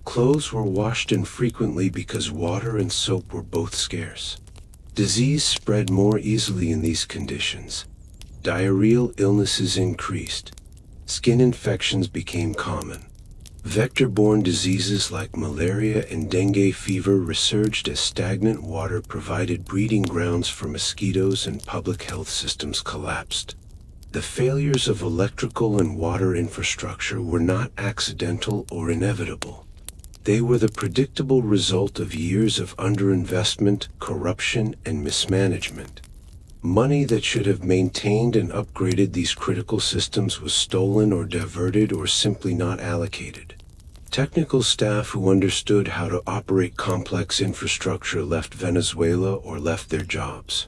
Clothes were washed infrequently because water and soap were both scarce. Disease spread more easily in these conditions. Diarrheal illnesses increased. Skin infections became common. Vector-borne diseases like malaria and dengue fever resurged as stagnant water provided breeding grounds for mosquitoes and public health systems collapsed. The failures of electrical and water infrastructure were not accidental or inevitable. They were the predictable result of years of underinvestment, corruption, and mismanagement. Money that should have maintained and upgraded these critical systems was stolen or diverted or simply not allocated. Technical staff who understood how to operate complex infrastructure left Venezuela or left their jobs.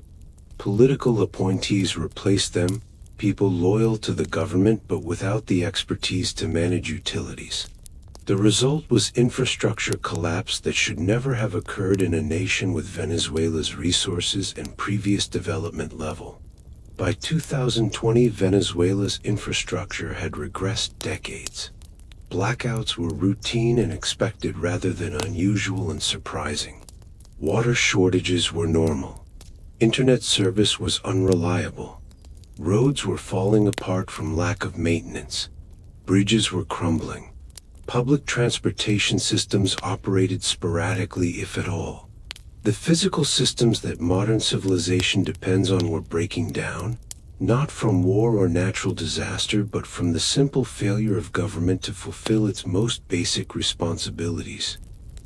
Political appointees replaced them, people loyal to the government but without the expertise to manage utilities. The result was infrastructure collapse that should never have occurred in a nation with Venezuela's resources and previous development level. By 2020, Venezuela's infrastructure had regressed decades. Blackouts were routine and expected rather than unusual and surprising. Water shortages were normal. Internet service was unreliable. Roads were falling apart from lack of maintenance. Bridges were crumbling. Public transportation systems operated sporadically, if at all. The physical systems that modern civilization depends on were breaking down, not from war or natural disaster, but from the simple failure of government to fulfill its most basic responsibilities.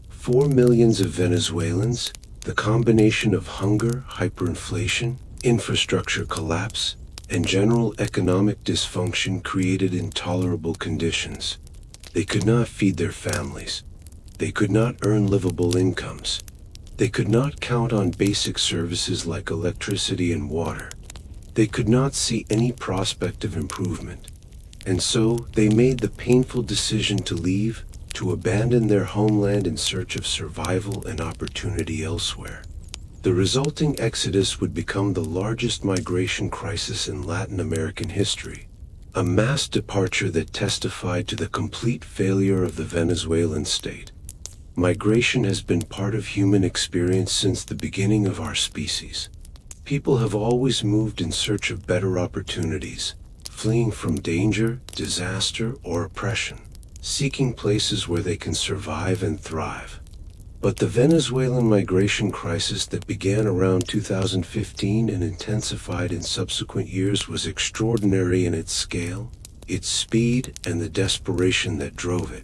4 million of Venezuelans, the combination of hunger, hyperinflation, infrastructure collapse, and general economic dysfunction created intolerable conditions. They could not feed their families. They could not earn livable incomes. They could not count on basic services like electricity and water. They could not see any prospect of improvement. And so they made the painful decision to leave, to abandon their homeland in search of survival and opportunity elsewhere. The resulting exodus would become the largest migration crisis in Latin American history, a mass departure that testified to the complete failure of the Venezuelan state. Migration has been part of human experience since the beginning of our species. People have always moved in search of better opportunities, fleeing from danger, disaster, or oppression, seeking places where they can survive and thrive. But the Venezuelan migration crisis that began around 2015 and intensified in subsequent years was extraordinary in its scale, its speed, and the desperation that drove it.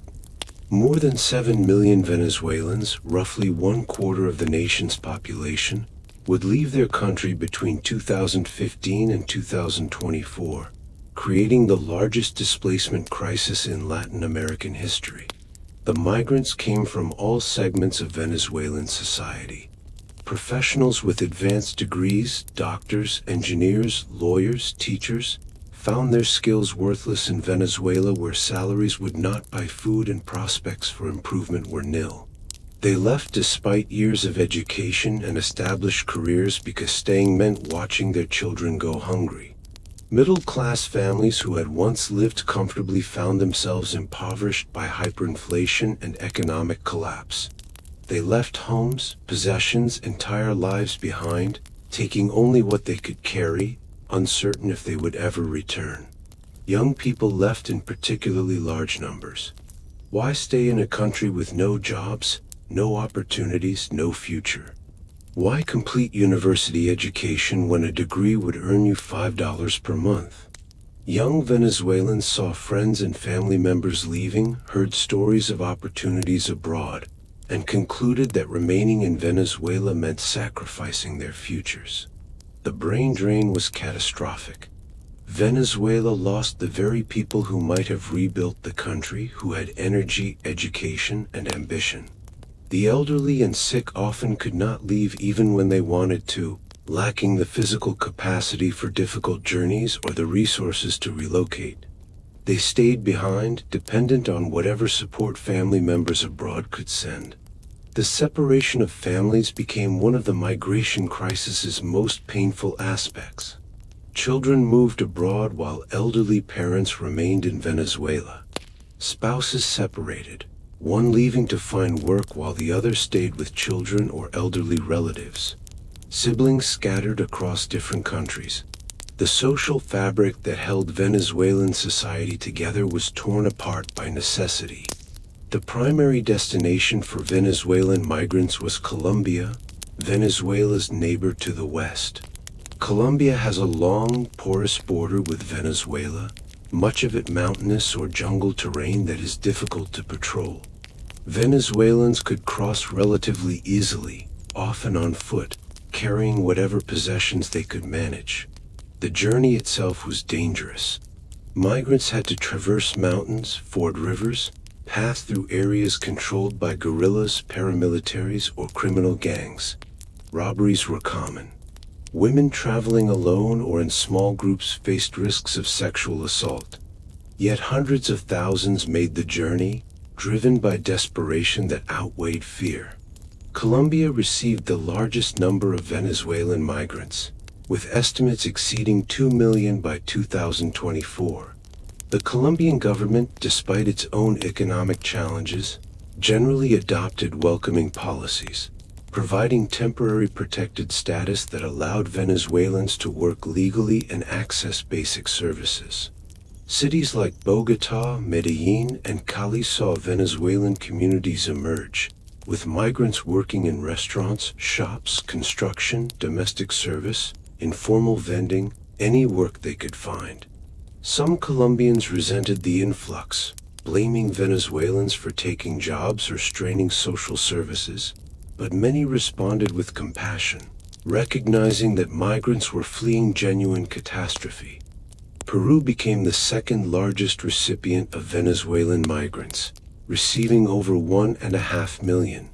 More than 7 million Venezuelans, roughly 1/4 of the nation's population, would leave their country between 2015 and 2024, creating the largest displacement crisis in Latin American history. The migrants came from all segments of Venezuelan society. Professionals with advanced degrees, doctors, engineers, lawyers, teachers, found their skills worthless in Venezuela, where salaries would not buy food and prospects for improvement were nil. They left despite years of education and established careers because staying meant watching their children go hungry. Middle-class families who had once lived comfortably found themselves impoverished by hyperinflation and economic collapse. They left homes, possessions, entire lives behind, taking only what they could carry, uncertain if they would ever return. Young people left in particularly large numbers. Why stay in a country with no jobs, no opportunities, no future? Why complete university education when a degree would earn you $5 per month? Young Venezuelans saw friends and family members leaving, heard stories of opportunities abroad, and concluded that remaining in Venezuela meant sacrificing their futures. The brain drain was catastrophic. Venezuela lost the very people who might have rebuilt the country, who had energy, education, and ambition. The elderly and sick often could not leave even when they wanted to, lacking the physical capacity for difficult journeys or the resources to relocate. They stayed behind, dependent on whatever support family members abroad could send. The separation of families became one of the migration crisis's most painful aspects. Children moved abroad while elderly parents remained in Venezuela. Spouses separated, one leaving to find work while the other stayed with children or elderly relatives. Siblings scattered across different countries. The social fabric that held Venezuelan society together was torn apart by necessity. The primary destination for Venezuelan migrants was Colombia, Venezuela's neighbor to the west. Colombia has a long, porous border with Venezuela, much of it mountainous or jungle terrain that is difficult to patrol. Venezuelans could cross relatively easily, often on foot, carrying whatever possessions they could manage. The journey itself was dangerous. Migrants had to traverse mountains, ford rivers, pass through areas controlled by guerrillas, paramilitaries, or criminal gangs. Robberies were common. Women traveling alone or in small groups faced risks of sexual assault. Yet hundreds of thousands made the journey, driven by desperation that outweighed fear. Colombia received the largest number of Venezuelan migrants, with estimates exceeding 2 million by 2024. The Colombian government, despite its own economic challenges, generally adopted welcoming policies, providing temporary protected status that allowed Venezuelans to work legally and access basic services. Cities like Bogotá, Medellín, and Cali saw Venezuelan communities emerge, with migrants working in restaurants, shops, construction, domestic service, informal vending, any work they could find. Some Colombians resented the influx, blaming Venezuelans for taking jobs or straining social services, but many responded with compassion, recognizing that migrants were fleeing genuine catastrophe. Peru became the second largest recipient of Venezuelan migrants, receiving over 1.5 million.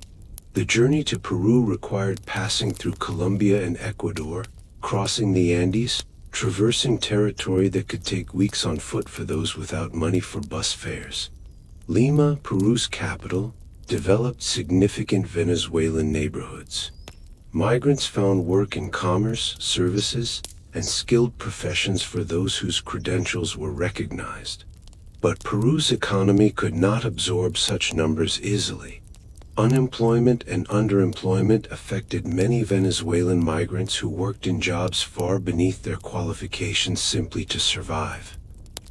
The journey to Peru required passing through Colombia and Ecuador, crossing the Andes, traversing territory that could take weeks on foot for those without money for bus fares. Lima, Peru's capital, developed significant Venezuelan neighborhoods. Migrants found work in commerce, services, and skilled professions for those whose credentials were recognized. But Peru's economy could not absorb such numbers easily. Unemployment and underemployment affected many Venezuelan migrants who worked in jobs far beneath their qualifications simply to survive.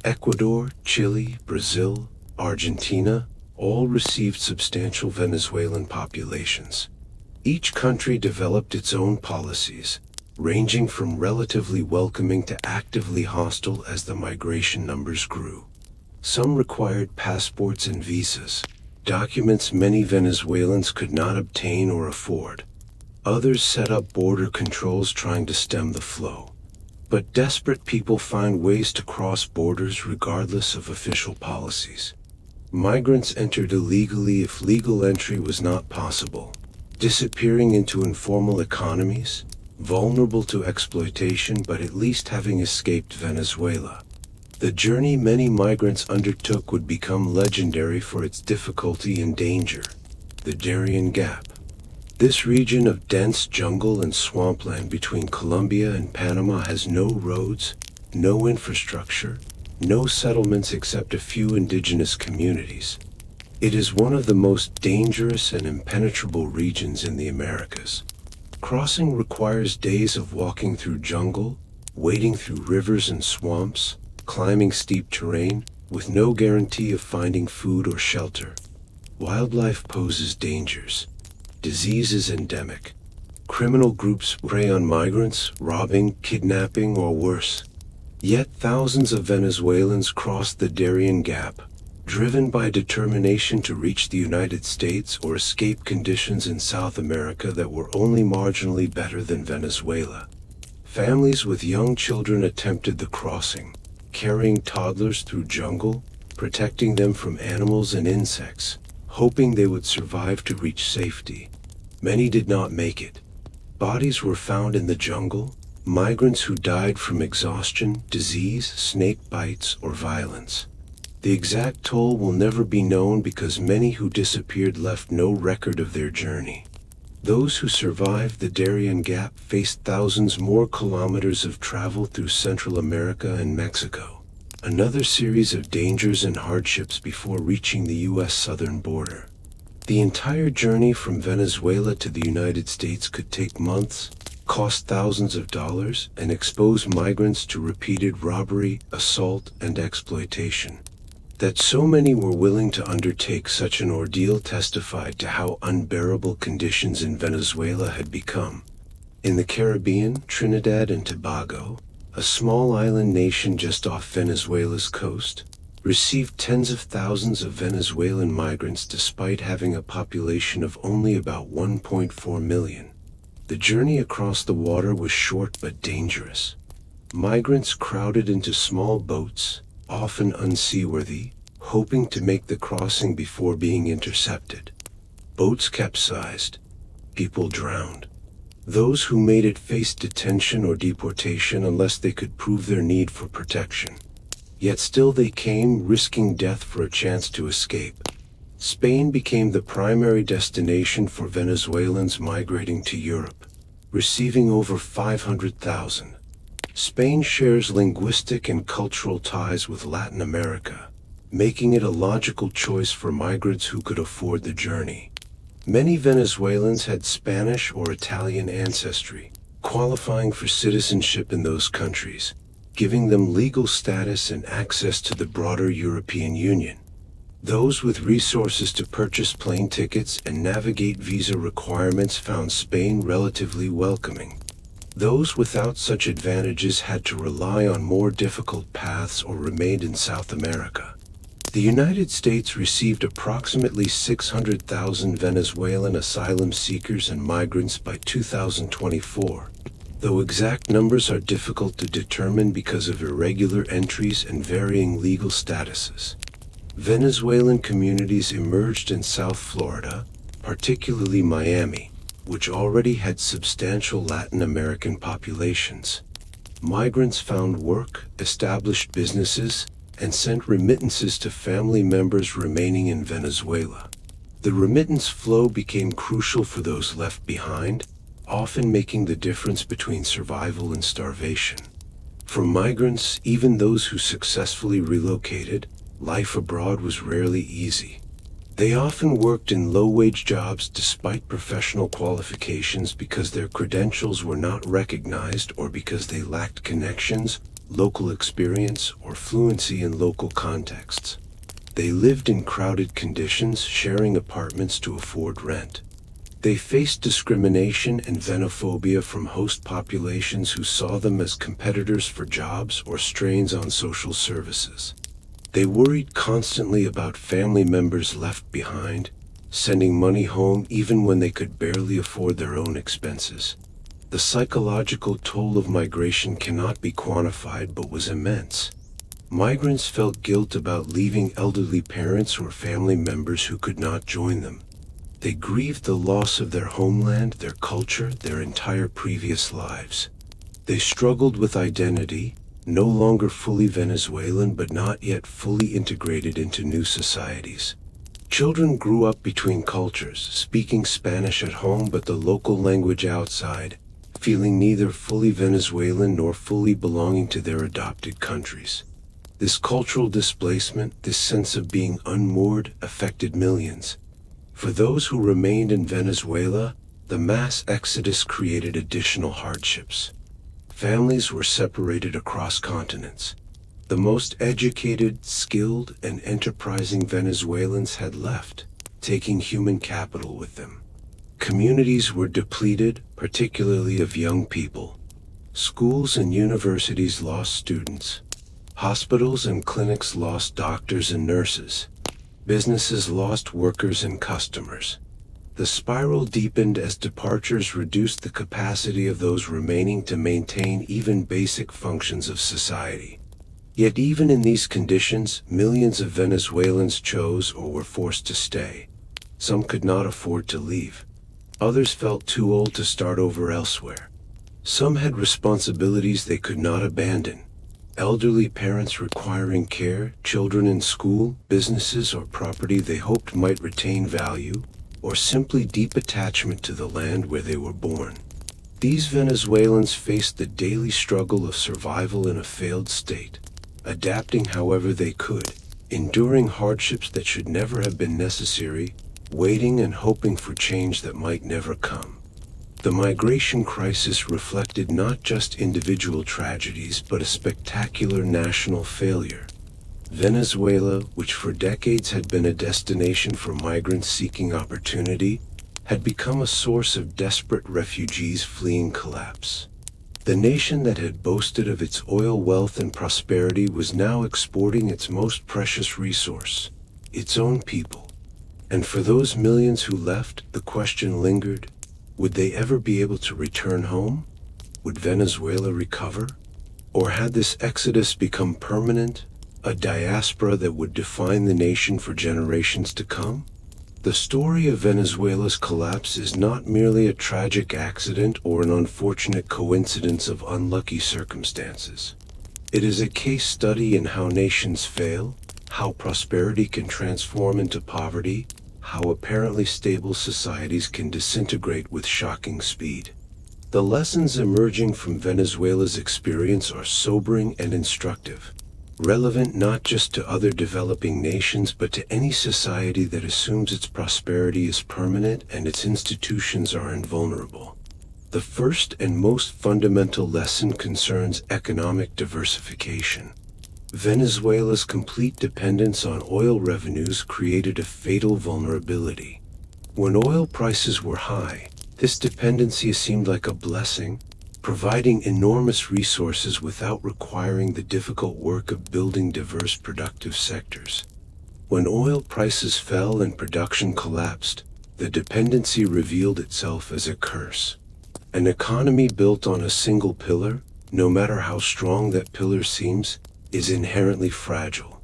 Ecuador, Chile, Brazil, Argentina all received substantial Venezuelan populations. Each country developed its own policies, ranging from relatively welcoming to actively hostile as the migration numbers grew. Some required passports and visas, documents many Venezuelans could not obtain or afford. Others set up border controls trying to stem the flow. But desperate people find ways to cross borders regardless of official policies. Migrants entered illegally if legal entry was not possible, disappearing into informal economies, vulnerable to exploitation but at least having escaped Venezuela. The journey many migrants undertook would become legendary for its difficulty and danger. The Darien Gap. This region of dense jungle and swampland between Colombia and Panama has no roads, no infrastructure, no settlements except a few indigenous communities. It is one of the most dangerous and impenetrable regions in the Americas. Crossing requires days of walking through jungle, wading through rivers and swamps, climbing steep terrain, with no guarantee of finding food or shelter. Wildlife poses dangers. Disease is endemic. Criminal groups prey on migrants, robbing, kidnapping, or worse. Yet thousands of Venezuelans crossed the Darien Gap, driven by determination to reach the United States or escape conditions in South America that were only marginally better than Venezuela. Families with young children attempted the crossing, carrying toddlers through jungle, protecting them from animals and insects, hoping they would survive to reach safety. Many did not make it. Bodies were found in the jungle, migrants who died from exhaustion, disease, snake bites, or violence. The exact toll will never be known because many who disappeared left no record of their journey. Those who survived the Darien Gap faced thousands more kilometers of travel through Central America and Mexico, another series of dangers and hardships before reaching the U.S. southern border. The entire journey from Venezuela to the United States could take months, cost thousands of dollars, and expose migrants to repeated robbery, assault, and exploitation. That so many were willing to undertake such an ordeal testified to how unbearable conditions in Venezuela had become. In the Caribbean, Trinidad and Tobago, a small island nation just off Venezuela's coast, received tens of thousands of Venezuelan migrants despite having a population of only about 1.4 million. The journey across the water was short but dangerous. Migrants crowded into small boats, often unseaworthy, hoping to make the crossing before being intercepted. Boats capsized. People drowned. Those who made it faced detention or deportation unless they could prove their need for protection. Yet still they came, risking death for a chance to escape. Spain became the primary destination for Venezuelans migrating to Europe, receiving over 500,000. Spain shares linguistic and cultural ties with Latin America, making it a logical choice for migrants who could afford the journey. Many Venezuelans had Spanish or Italian ancestry, qualifying for citizenship in those countries, giving them legal status and access to the broader European Union. Those with resources to purchase plane tickets and navigate visa requirements found Spain relatively welcoming. Those without such advantages had to rely on more difficult paths or remained in South America. The United States received approximately 600,000 Venezuelan asylum seekers and migrants by 2024, though exact numbers are difficult to determine because of irregular entries and varying legal statuses. Venezuelan communities emerged in South Florida, particularly Miami, which already had substantial Latin American populations. Migrants found work, established businesses, and sent remittances to family members remaining in Venezuela. The remittance flow became crucial for those left behind, often making the difference between survival and starvation. For migrants, even those who successfully relocated, life abroad was rarely easy. They often worked in low-wage jobs despite professional qualifications because their credentials were not recognized or because they lacked connections, local experience, or fluency in local contexts. They lived in crowded conditions, sharing apartments to afford rent. They faced discrimination and xenophobia from host populations who saw them as competitors for jobs or strains on social services. They worried constantly about family members left behind, sending money home even when they could barely afford their own expenses. The psychological toll of migration cannot be quantified but was immense. Migrants felt guilt about leaving elderly parents or family members who could not join them. They grieved the loss of their homeland, their culture, their entire previous lives. They struggled with identity, no longer fully Venezuelan but not yet fully integrated into new societies. Children grew up between cultures, speaking Spanish at home but the local language outside, feeling neither fully Venezuelan nor fully belonging to their adopted countries. This cultural displacement, this sense of being unmoored, affected millions. For those who remained in Venezuela, the mass exodus created additional hardships. Families were separated across continents. The most educated, skilled, and enterprising Venezuelans had left, taking human capital with them. Communities were depleted, particularly of young people. Schools and universities lost students. Hospitals and clinics lost doctors and nurses. Businesses lost workers and customers. The spiral deepened as departures reduced the capacity of those remaining to maintain even basic functions of society. Yet even in these conditions, millions of Venezuelans chose or were forced to stay. Some could not afford to leave. Others felt too old to start over elsewhere. Some had responsibilities they could not abandon. Elderly parents requiring care, children in school, businesses or property they hoped might retain value, or simply deep attachment to the land where they were born. These Venezuelans faced the daily struggle of survival in a failed state, adapting however they could, enduring hardships that should never have been necessary, waiting and hoping for change that might never come. The migration crisis reflected not just individual tragedies but a spectacular national failure. Venezuela, which for decades had been a destination for migrants seeking opportunity, had become a source of desperate refugees fleeing collapse. The nation that had boasted of its oil wealth and prosperity was now exporting its most precious resource, its own people. And for those millions who left, the question lingered, would they ever be able to return home? Would Venezuela recover? Or had this exodus become permanent, a diaspora that would define the nation for generations to come? The story of Venezuela's collapse is not merely a tragic accident or an unfortunate coincidence of unlucky circumstances. It is a case study in how nations fail, how prosperity can transform into poverty, how apparently stable societies can disintegrate with shocking speed. The lessons emerging from Venezuela's experience are sobering and instructive, relevant not just to other developing nations but to any society that assumes its prosperity is permanent and its institutions are invulnerable. The first and most fundamental lesson concerns economic diversification. Venezuela's complete dependence on oil revenues created a fatal vulnerability. When oil prices were high, this dependency seemed like a blessing, providing enormous resources without requiring the difficult work of building diverse productive sectors. When oil prices fell and production collapsed, the dependency revealed itself as a curse. An economy built on a single pillar, no matter how strong that pillar seems, is inherently fragile.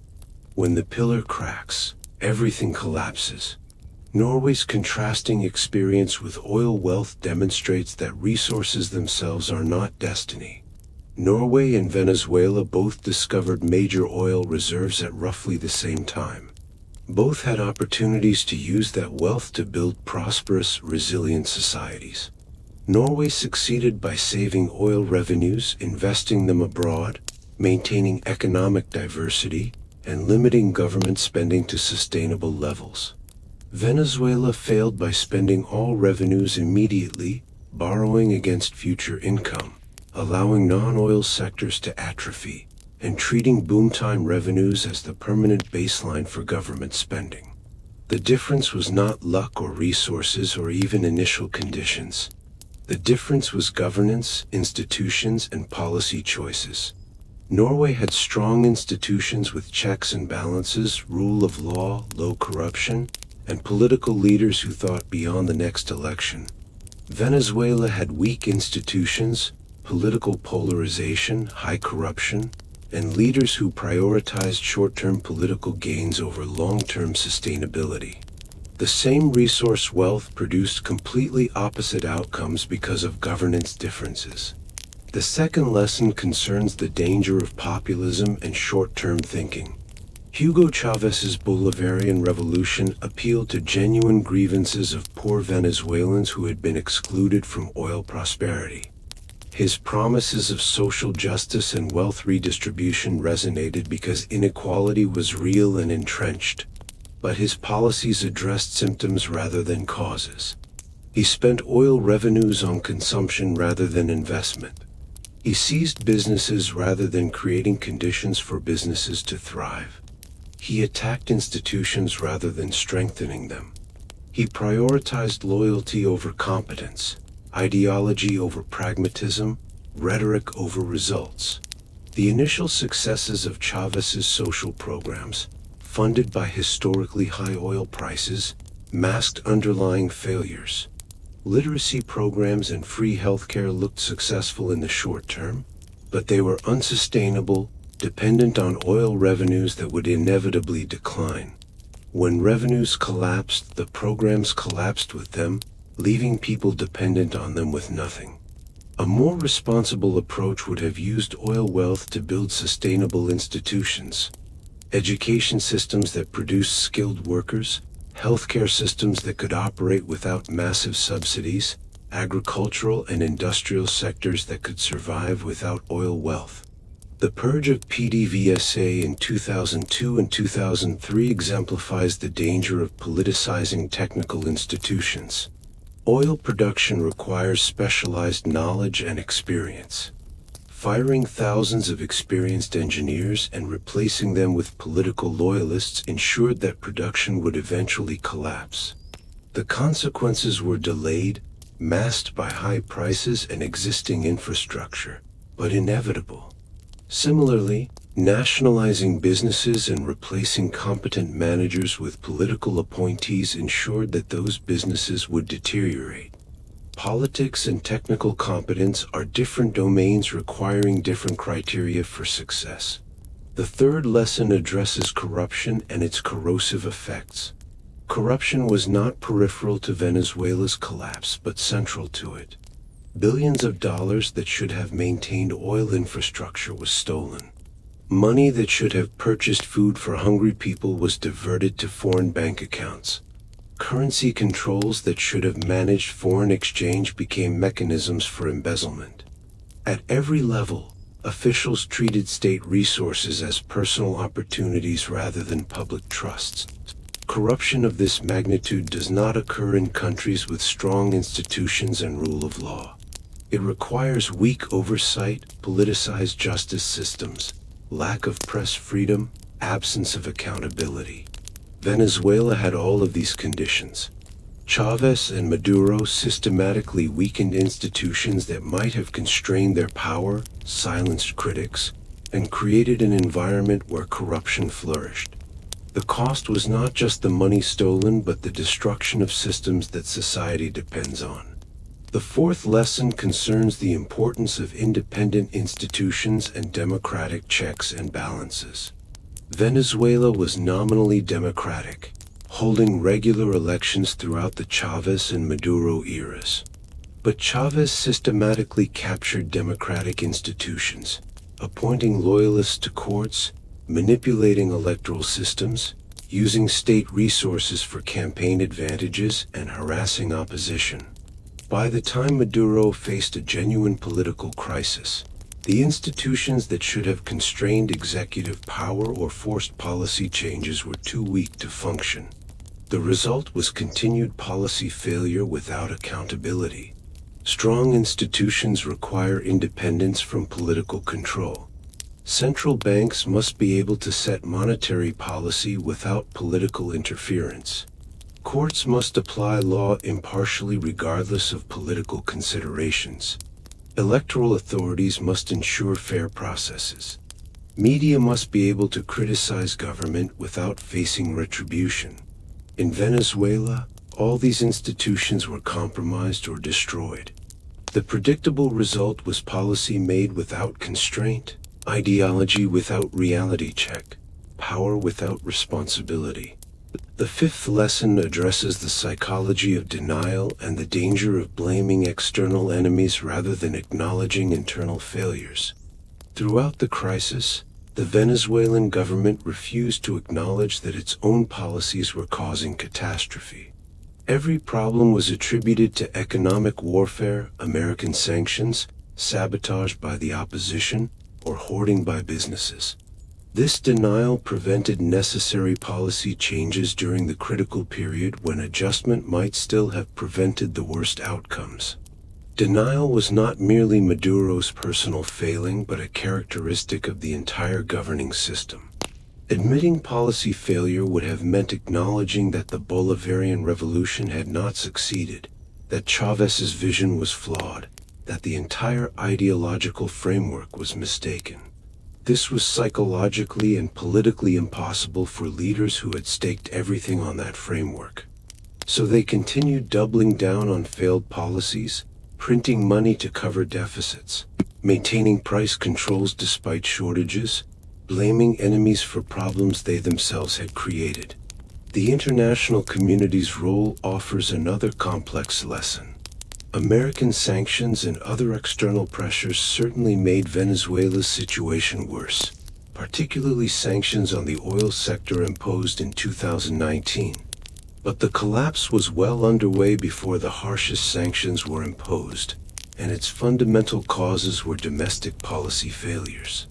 When the pillar cracks, everything collapses. Norway's contrasting experience with oil wealth demonstrates that resources themselves are not destiny. Norway and Venezuela both discovered major oil reserves at roughly the same time. Both had opportunities to use that wealth to build prosperous, resilient societies. Norway succeeded by saving oil revenues, investing them abroad, maintaining economic diversity, and limiting government spending to sustainable levels. Venezuela failed by spending all revenues immediately, borrowing against future income, allowing non-oil sectors to atrophy, and treating boom-time revenues as the permanent baseline for government spending. The difference was not luck or resources or even initial conditions. The difference was governance, institutions, and policy choices. Norway had strong institutions with checks and balances, rule of law, low corruption, and political leaders who thought beyond the next election. Venezuela had weak institutions, political polarization, high corruption, and leaders who prioritized short-term political gains over long-term sustainability. The same resource wealth produced completely opposite outcomes because of governance differences. The second lesson concerns the danger of populism and short-term thinking. Hugo Chávez's Bolivarian revolution appealed to genuine grievances of poor Venezuelans who had been excluded from oil prosperity. His promises of social justice and wealth redistribution resonated because inequality was real and entrenched. But his policies addressed symptoms rather than causes. He spent oil revenues on consumption rather than investment. He seized businesses rather than creating conditions for businesses to thrive. He attacked institutions rather than strengthening them. He prioritized loyalty over competence, ideology over pragmatism, rhetoric over results. The initial successes of Chávez's social programs, funded by historically high oil prices, masked underlying failures. Literacy programs and free healthcare looked successful in the short term, but they were unsustainable, dependent on oil revenues that would inevitably decline. When revenues collapsed, the programs collapsed with them, leaving people dependent on them with nothing. A more responsible approach would have used oil wealth to build sustainable institutions. Education systems that produced skilled workers, healthcare systems that could operate without massive subsidies, agricultural and industrial sectors that could survive without oil wealth. The purge of PDVSA in 2002 and 2003 exemplifies the danger of politicizing technical institutions. Oil production requires specialized knowledge and experience. Firing thousands of experienced engineers and replacing them with political loyalists ensured that production would eventually collapse. The consequences were delayed, masked by high prices and existing infrastructure, but inevitable. Similarly, nationalizing businesses and replacing competent managers with political appointees ensured that those businesses would deteriorate. Politics and technical competence are different domains requiring different criteria for success. The third lesson addresses corruption and its corrosive effects. Corruption was not peripheral to Venezuela's collapse, but central to it. Billions of dollars that should have maintained oil infrastructure was stolen. Money that should have purchased food for hungry people was diverted to foreign bank accounts. Currency controls that should have managed foreign exchange became mechanisms for embezzlement. At every level, officials treated state resources as personal opportunities rather than public trusts. Corruption of this magnitude does not occur in countries with strong institutions and rule of law. It requires weak oversight, politicized justice systems, lack of press freedom, absence of accountability. Venezuela had all of these conditions. Chavez and Maduro systematically weakened institutions that might have constrained their power, silenced critics, and created an environment where corruption flourished. The cost was not just the money stolen, but the destruction of systems that society depends on. The fourth lesson concerns the importance of independent institutions and democratic checks and balances. Venezuela was nominally democratic, holding regular elections throughout the Chavez and Maduro eras. But Chavez systematically captured democratic institutions, appointing loyalists to courts, manipulating electoral systems, using state resources for campaign advantages, and harassing opposition. By the time Maduro faced a genuine political crisis, the institutions that should have constrained executive power or forced policy changes were too weak to function. The result was continued policy failure without accountability. Strong institutions require independence from political control. Central banks must be able to set monetary policy without political interference. Courts must apply law impartially regardless of political considerations. Electoral authorities must ensure fair processes. Media must be able to criticize government without facing retribution. In Venezuela, all these institutions were compromised or destroyed. The predictable result was policy made without constraint, ideology without reality check, power without responsibility. The fifth lesson addresses the psychology of denial and the danger of blaming external enemies rather than acknowledging internal failures. Throughout the crisis, the Venezuelan government refused to acknowledge that its own policies were causing catastrophe. Every problem was attributed to economic warfare, American sanctions, sabotage by the opposition, or hoarding by businesses. This denial prevented necessary policy changes during the critical period when adjustment might still have prevented the worst outcomes. Denial was not merely Maduro's personal failing, but a characteristic of the entire governing system. Admitting policy failure would have meant acknowledging that the Bolivarian Revolution had not succeeded, that Chavez's vision was flawed, that the entire ideological framework was mistaken. This was psychologically and politically impossible for leaders who had staked everything on that framework. So they continued doubling down on failed policies, printing money to cover deficits, maintaining price controls despite shortages, blaming enemies for problems they themselves had created. The international community's role offers another complex lesson. American sanctions and other external pressures certainly made Venezuela's situation worse, particularly sanctions on the oil sector imposed in 2019. But the collapse was well underway before the harshest sanctions were imposed, and its fundamental causes were domestic policy failures.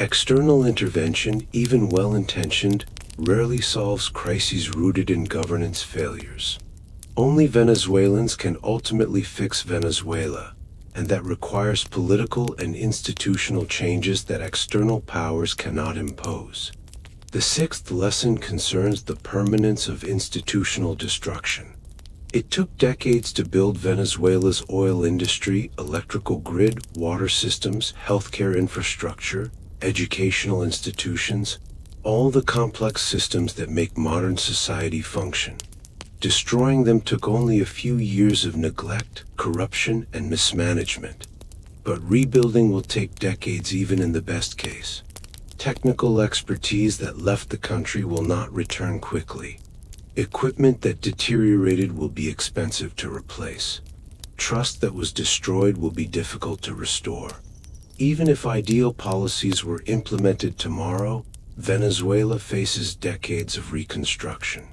External intervention, even well-intentioned, rarely solves crises rooted in governance failures. Only Venezuelans can ultimately fix Venezuela, and that requires political and institutional changes that external powers cannot impose. The sixth lesson concerns the permanence of institutional destruction. It took decades to build Venezuela's oil industry, electrical grid, water systems, healthcare infrastructure, educational institutions, all the complex systems that make modern society function. Destroying them took only a few years of neglect, corruption, and mismanagement. But rebuilding will take decades even in the best case. Technical expertise that left the country will not return quickly. Equipment that deteriorated will be expensive to replace. Trust that was destroyed will be difficult to restore. Even if ideal policies were implemented tomorrow, Venezuela faces decades of reconstruction.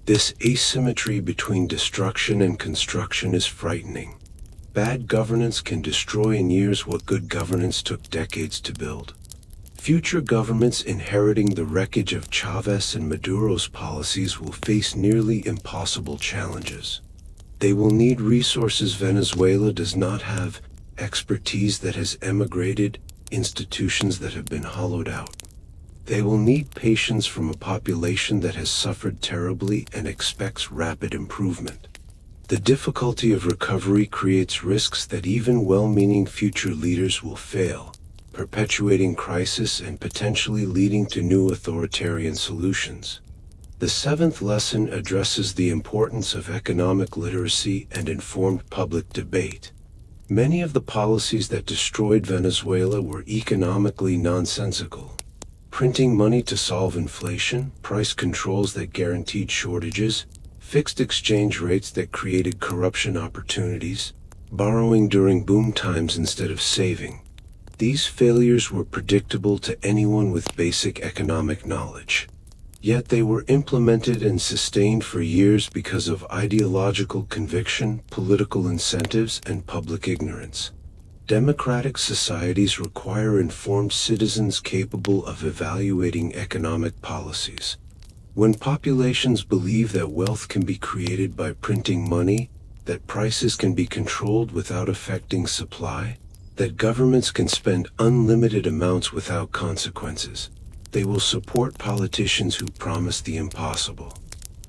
This asymmetry between destruction and construction is frightening. Bad governance can destroy in years what good governance took decades to build. Future governments inheriting the wreckage of Chavez and Maduro's policies will face nearly impossible challenges. They will need resources Venezuela does not have, expertise that has emigrated, institutions that have been hollowed out. They will need patience from a population that has suffered terribly and expects rapid improvement. The difficulty of recovery creates risks that even well-meaning future leaders will fail, perpetuating crisis and potentially leading to new authoritarian solutions. The seventh lesson addresses the importance of economic literacy and informed public debate. Many of the policies that destroyed Venezuela were economically nonsensical. Printing money to solve inflation, price controls that guaranteed shortages, fixed exchange rates that created corruption opportunities, borrowing during boom times instead of saving. These failures were predictable to anyone with basic economic knowledge. Yet they were implemented and sustained for years because of ideological conviction, political incentives, and public ignorance. Democratic societies require informed citizens capable of evaluating economic policies. When populations believe that wealth can be created by printing money, that prices can be controlled without affecting supply, that governments can spend unlimited amounts without consequences, they will support politicians who promise the impossible.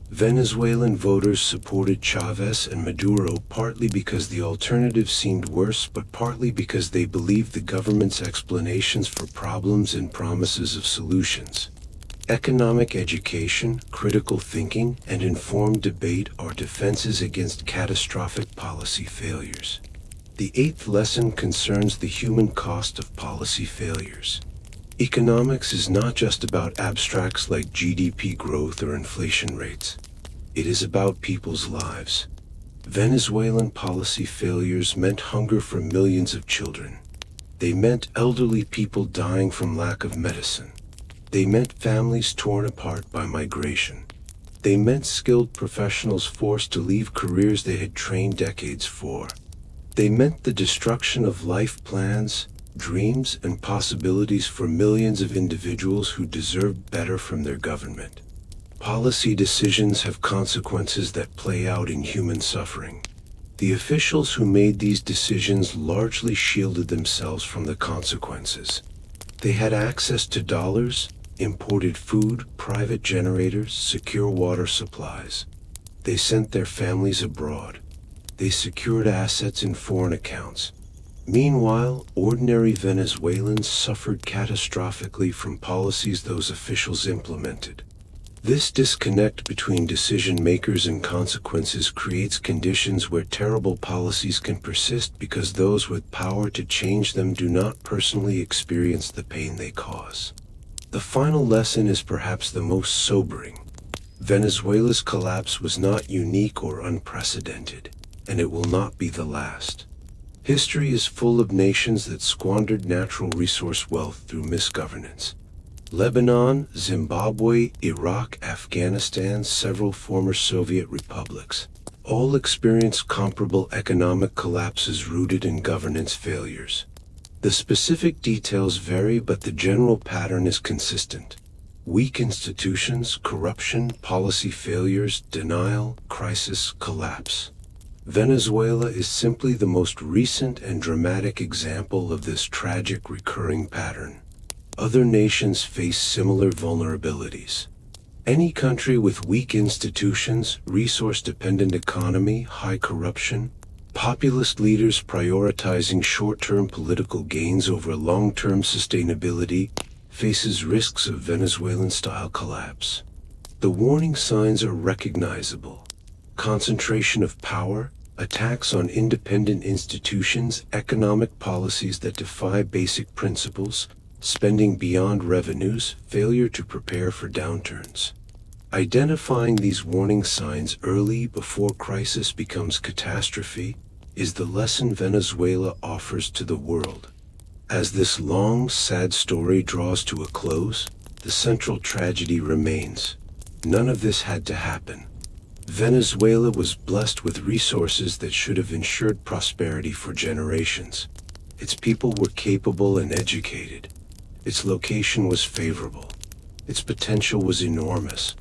Venezuelan voters supported Chavez and Maduro partly because the alternative seemed worse, but partly because they believed the government's explanations for problems and promises of solutions. Economic education, critical thinking, and informed debate are defenses against catastrophic policy failures. The eighth lesson concerns the human cost of policy failures. Economics is not just about abstracts like GDP growth or inflation rates. It is about people's lives. Venezuelan policy failures meant hunger for millions of children. They meant elderly people dying from lack of medicine. They meant families torn apart by migration. They meant skilled professionals forced to leave careers they had trained decades for. They meant the destruction of life plans, dreams, and possibilities for millions of individuals who deserved better from their government. Policy decisions have consequences that play out in human suffering. The officials who made these decisions largely shielded themselves from the consequences. They had access to dollars, imported food, private generators, secure water supplies. They sent their families abroad. They secured assets in foreign accounts. Meanwhile, ordinary Venezuelans suffered catastrophically from policies those officials implemented. This disconnect between decision makers and consequences creates conditions where terrible policies can persist because those with power to change them do not personally experience the pain they cause. The final lesson is perhaps the most sobering. Venezuela's collapse was not unique or unprecedented, and it will not be the last. History is full of nations that squandered natural resource wealth through misgovernance. Lebanon, Zimbabwe, Iraq, Afghanistan, several former Soviet republics, all experienced comparable economic collapses rooted in governance failures. The specific details vary, but the general pattern is consistent. Weak institutions, corruption, policy failures, denial, crisis, collapse. Venezuela is simply the most recent and dramatic example of this tragic recurring pattern. Other nations face similar vulnerabilities. Any country with weak institutions, resource-dependent economy, high corruption, populist leaders prioritizing short-term political gains over long-term sustainability faces risks of Venezuelan-style collapse. The warning signs are recognizable. Concentration of power, attacks on independent institutions, economic policies that defy basic principles, spending beyond revenues, failure to prepare for downturns. Identifying these warning signs early before crisis becomes catastrophe is the lesson Venezuela offers to the world. As this long, sad story draws to a close, the central tragedy remains. None of this had to happen. Venezuela was blessed with resources that should have ensured prosperity for generations. Its people were capable and educated. Its location was favorable. Its potential was enormous.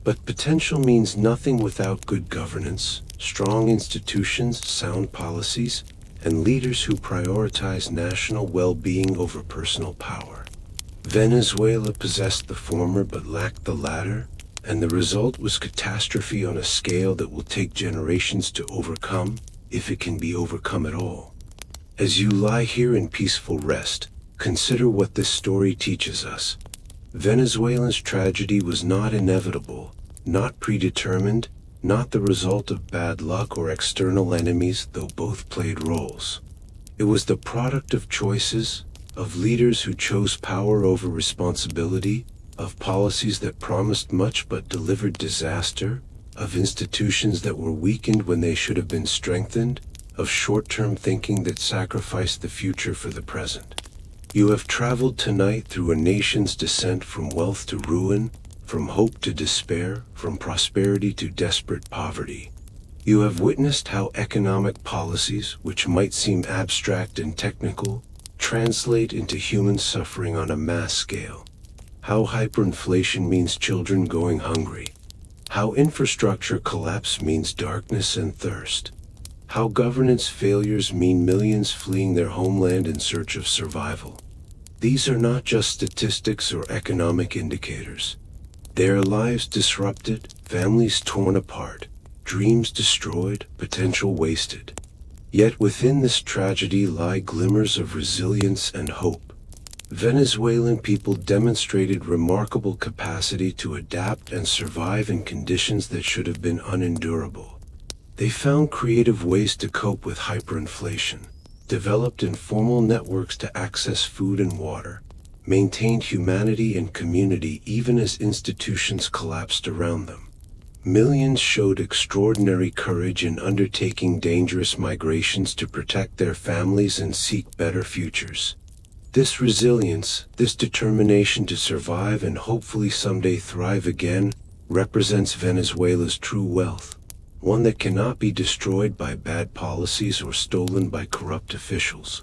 But potential means nothing without good governance, strong institutions, sound policies, and leaders who prioritize national well-being over personal power. Venezuela possessed the former but lacked the latter, and the result was catastrophe on a scale that will take generations to overcome, if it can be overcome at all. As you lie here in peaceful rest, consider what this story teaches us. Venezuela's tragedy was not inevitable, not predetermined, not the result of bad luck or external enemies, though both played roles. It was the product of choices, of leaders who chose power over responsibility, of policies that promised much but delivered disaster, of institutions that were weakened when they should have been strengthened, of short-term thinking that sacrificed the future for the present. You have traveled tonight through a nation's descent from wealth to ruin, from hope to despair, from prosperity to desperate poverty. You have witnessed how economic policies, which might seem abstract and technical, translate into human suffering on a mass scale. How hyperinflation means children going hungry. How infrastructure collapse means darkness and thirst. How governance failures mean millions fleeing their homeland in search of survival. These are not just statistics or economic indicators. They are lives disrupted, families torn apart, dreams destroyed, potential wasted. Yet within this tragedy lie glimmers of resilience and hope. Venezuelan people demonstrated remarkable capacity to adapt and survive in conditions that should have been unendurable. They found creative ways to cope with hyperinflation, developed informal networks to access food and water, maintained humanity and community even as institutions collapsed around them. Millions showed extraordinary courage in undertaking dangerous migrations to protect their families and seek better futures. This resilience, this determination to survive and hopefully someday thrive again, represents Venezuela's true wealth, one that cannot be destroyed by bad policies or stolen by corrupt officials.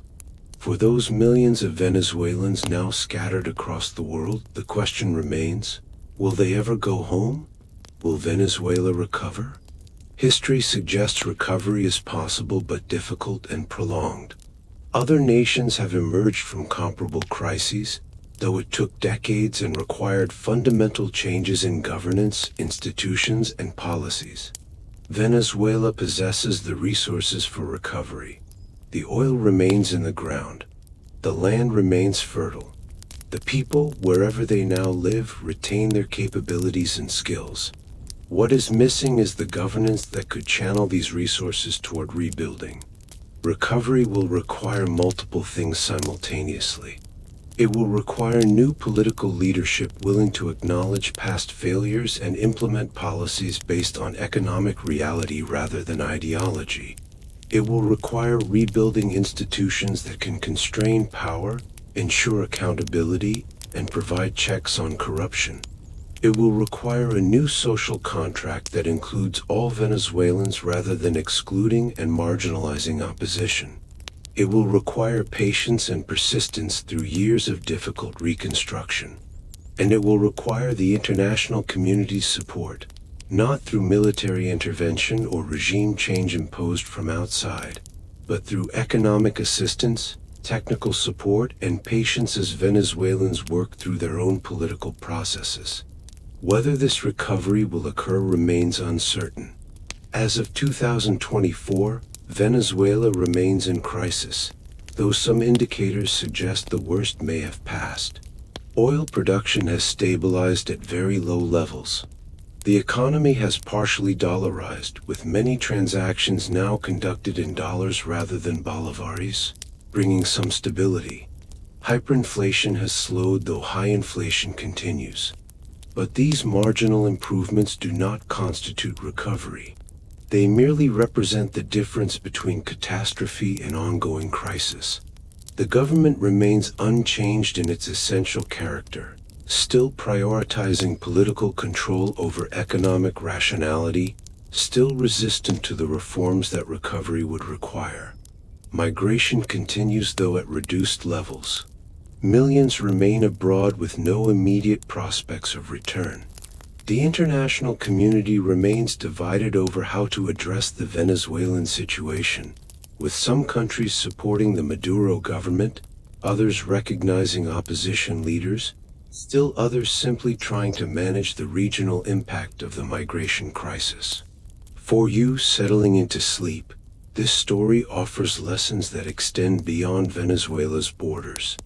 For those millions of Venezuelans now scattered across the world, the question remains, will they ever go home? Will Venezuela recover? History suggests recovery is possible but difficult and prolonged. Other nations have emerged from comparable crises, though it took decades and required fundamental changes in governance, institutions, and policies. Venezuela possesses the resources for recovery. The oil remains in the ground. The land remains fertile. The people, wherever they now live, retain their capabilities and skills. What is missing is the governance that could channel these resources toward rebuilding. Recovery will require multiple things simultaneously. It will require new political leadership willing to acknowledge past failures and implement policies based on economic reality rather than ideology. It will require rebuilding institutions that can constrain power, ensure accountability, and provide checks on corruption. It will require a new social contract that includes all Venezuelans rather than excluding and marginalizing opposition. It will require patience and persistence through years of difficult reconstruction. And it will require the international community's support, not through military intervention or regime change imposed from outside, but through economic assistance, technical support, and patience as Venezuelans work through their own political processes. Whether this recovery will occur remains uncertain. As of 2024, Venezuela remains in crisis, though some indicators suggest the worst may have passed. Oil production has stabilized at very low levels. The economy has partially dollarized, with many transactions now conducted in dollars rather than bolívares, bringing some stability. Hyperinflation has slowed, though high inflation continues. But these marginal improvements do not constitute recovery. They merely represent the difference between catastrophe and ongoing crisis. The government remains unchanged in its essential character, still prioritizing political control over economic rationality, still resistant to the reforms that recovery would require. Migration continues, though at reduced levels. Millions remain abroad with no immediate prospects of return. The international community remains divided over how to address the Venezuelan situation, with some countries supporting the Maduro government, others recognizing opposition leaders, Still others simply trying to manage the regional impact of the migration crisis. For you settling into sleep, this story offers lessons that extend beyond Venezuela's borders.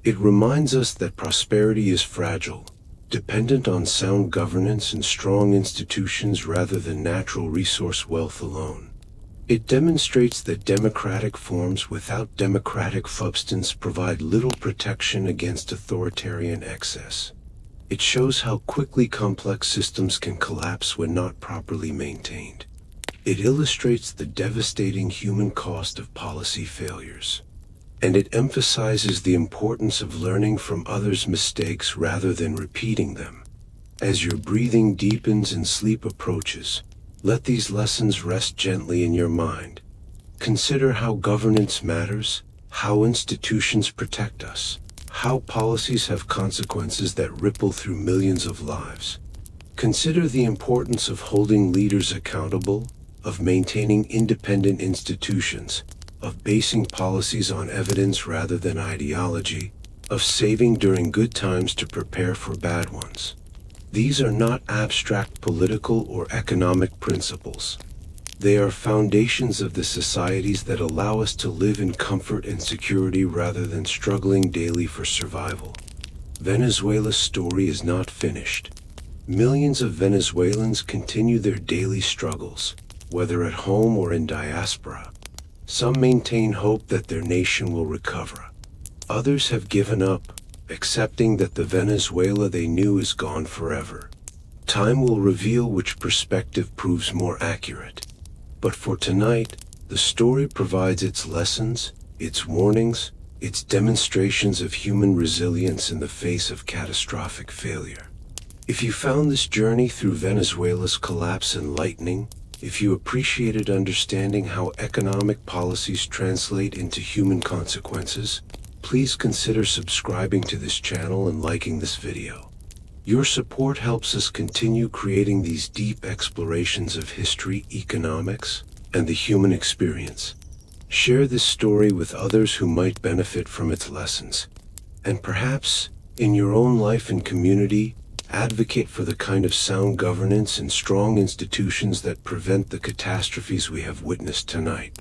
It reminds us that prosperity is fragile, dependent on sound governance and strong institutions rather than natural resource wealth alone. It demonstrates that democratic forms without democratic substance provide little protection against authoritarian excess. It shows how quickly complex systems can collapse when not properly maintained. It illustrates the devastating human cost of policy failures. And it emphasizes the importance of learning from others' mistakes rather than repeating them. As your breathing deepens and sleep approaches, let these lessons rest gently in your mind. Consider how governance matters, how institutions protect us, how policies have consequences that ripple through millions of lives. Consider the importance of holding leaders accountable, of maintaining independent institutions, of basing policies on evidence rather than ideology, of saving during good times to prepare for bad ones. These are not abstract political or economic principles. They are foundations of the societies that allow us to live in comfort and security rather than struggling daily for survival. Venezuela's story is not finished. Millions of Venezuelans continue their daily struggles, whether at home or in diaspora. Some maintain hope that their nation will recover. Others have given up, accepting that the Venezuela they knew is gone forever. Time will reveal which perspective proves more accurate. But for tonight, the story provides its lessons, its warnings, its demonstrations of human resilience in the face of catastrophic failure. If you found this journey through Venezuela's collapse enlightening, if you appreciated understanding how economic policies translate into human consequences, please consider subscribing to this channel and liking this video. Your support helps us continue creating these deep explorations of history, economics, and the human experience. Share this story with others who might benefit from its lessons. And perhaps, in your own life and community, advocate for the kind of sound governance and strong institutions that prevent the catastrophes we have witnessed tonight.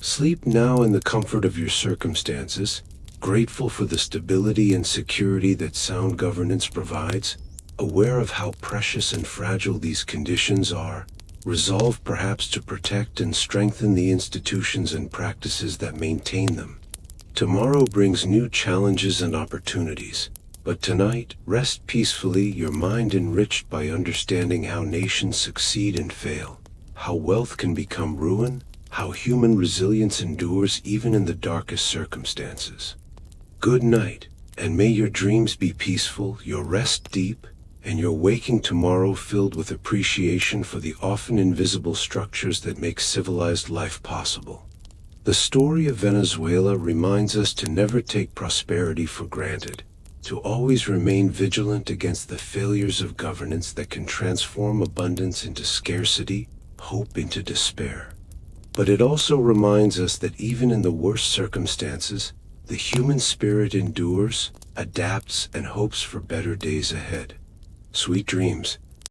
Sleep now in the comfort of your circumstances, grateful for the stability and security that sound governance provides, aware of how precious and fragile these conditions are, resolved perhaps to protect and strengthen the institutions and practices that maintain them. Tomorrow brings new challenges and opportunities. But tonight, rest peacefully, your mind enriched by understanding how nations succeed and fail, how wealth can become ruin, how human resilience endures even in the darkest circumstances. Good night, and may your dreams be peaceful, your rest deep, and your waking tomorrow filled with appreciation for the often invisible structures that make civilized life possible. The story of Venezuela reminds us to never take prosperity for granted, to always remain vigilant against the failures of governance that can transform abundance into scarcity, hope into despair. But it also reminds us that even in the worst circumstances, the human spirit endures, adapts, and hopes for better days ahead. Sweet dreams.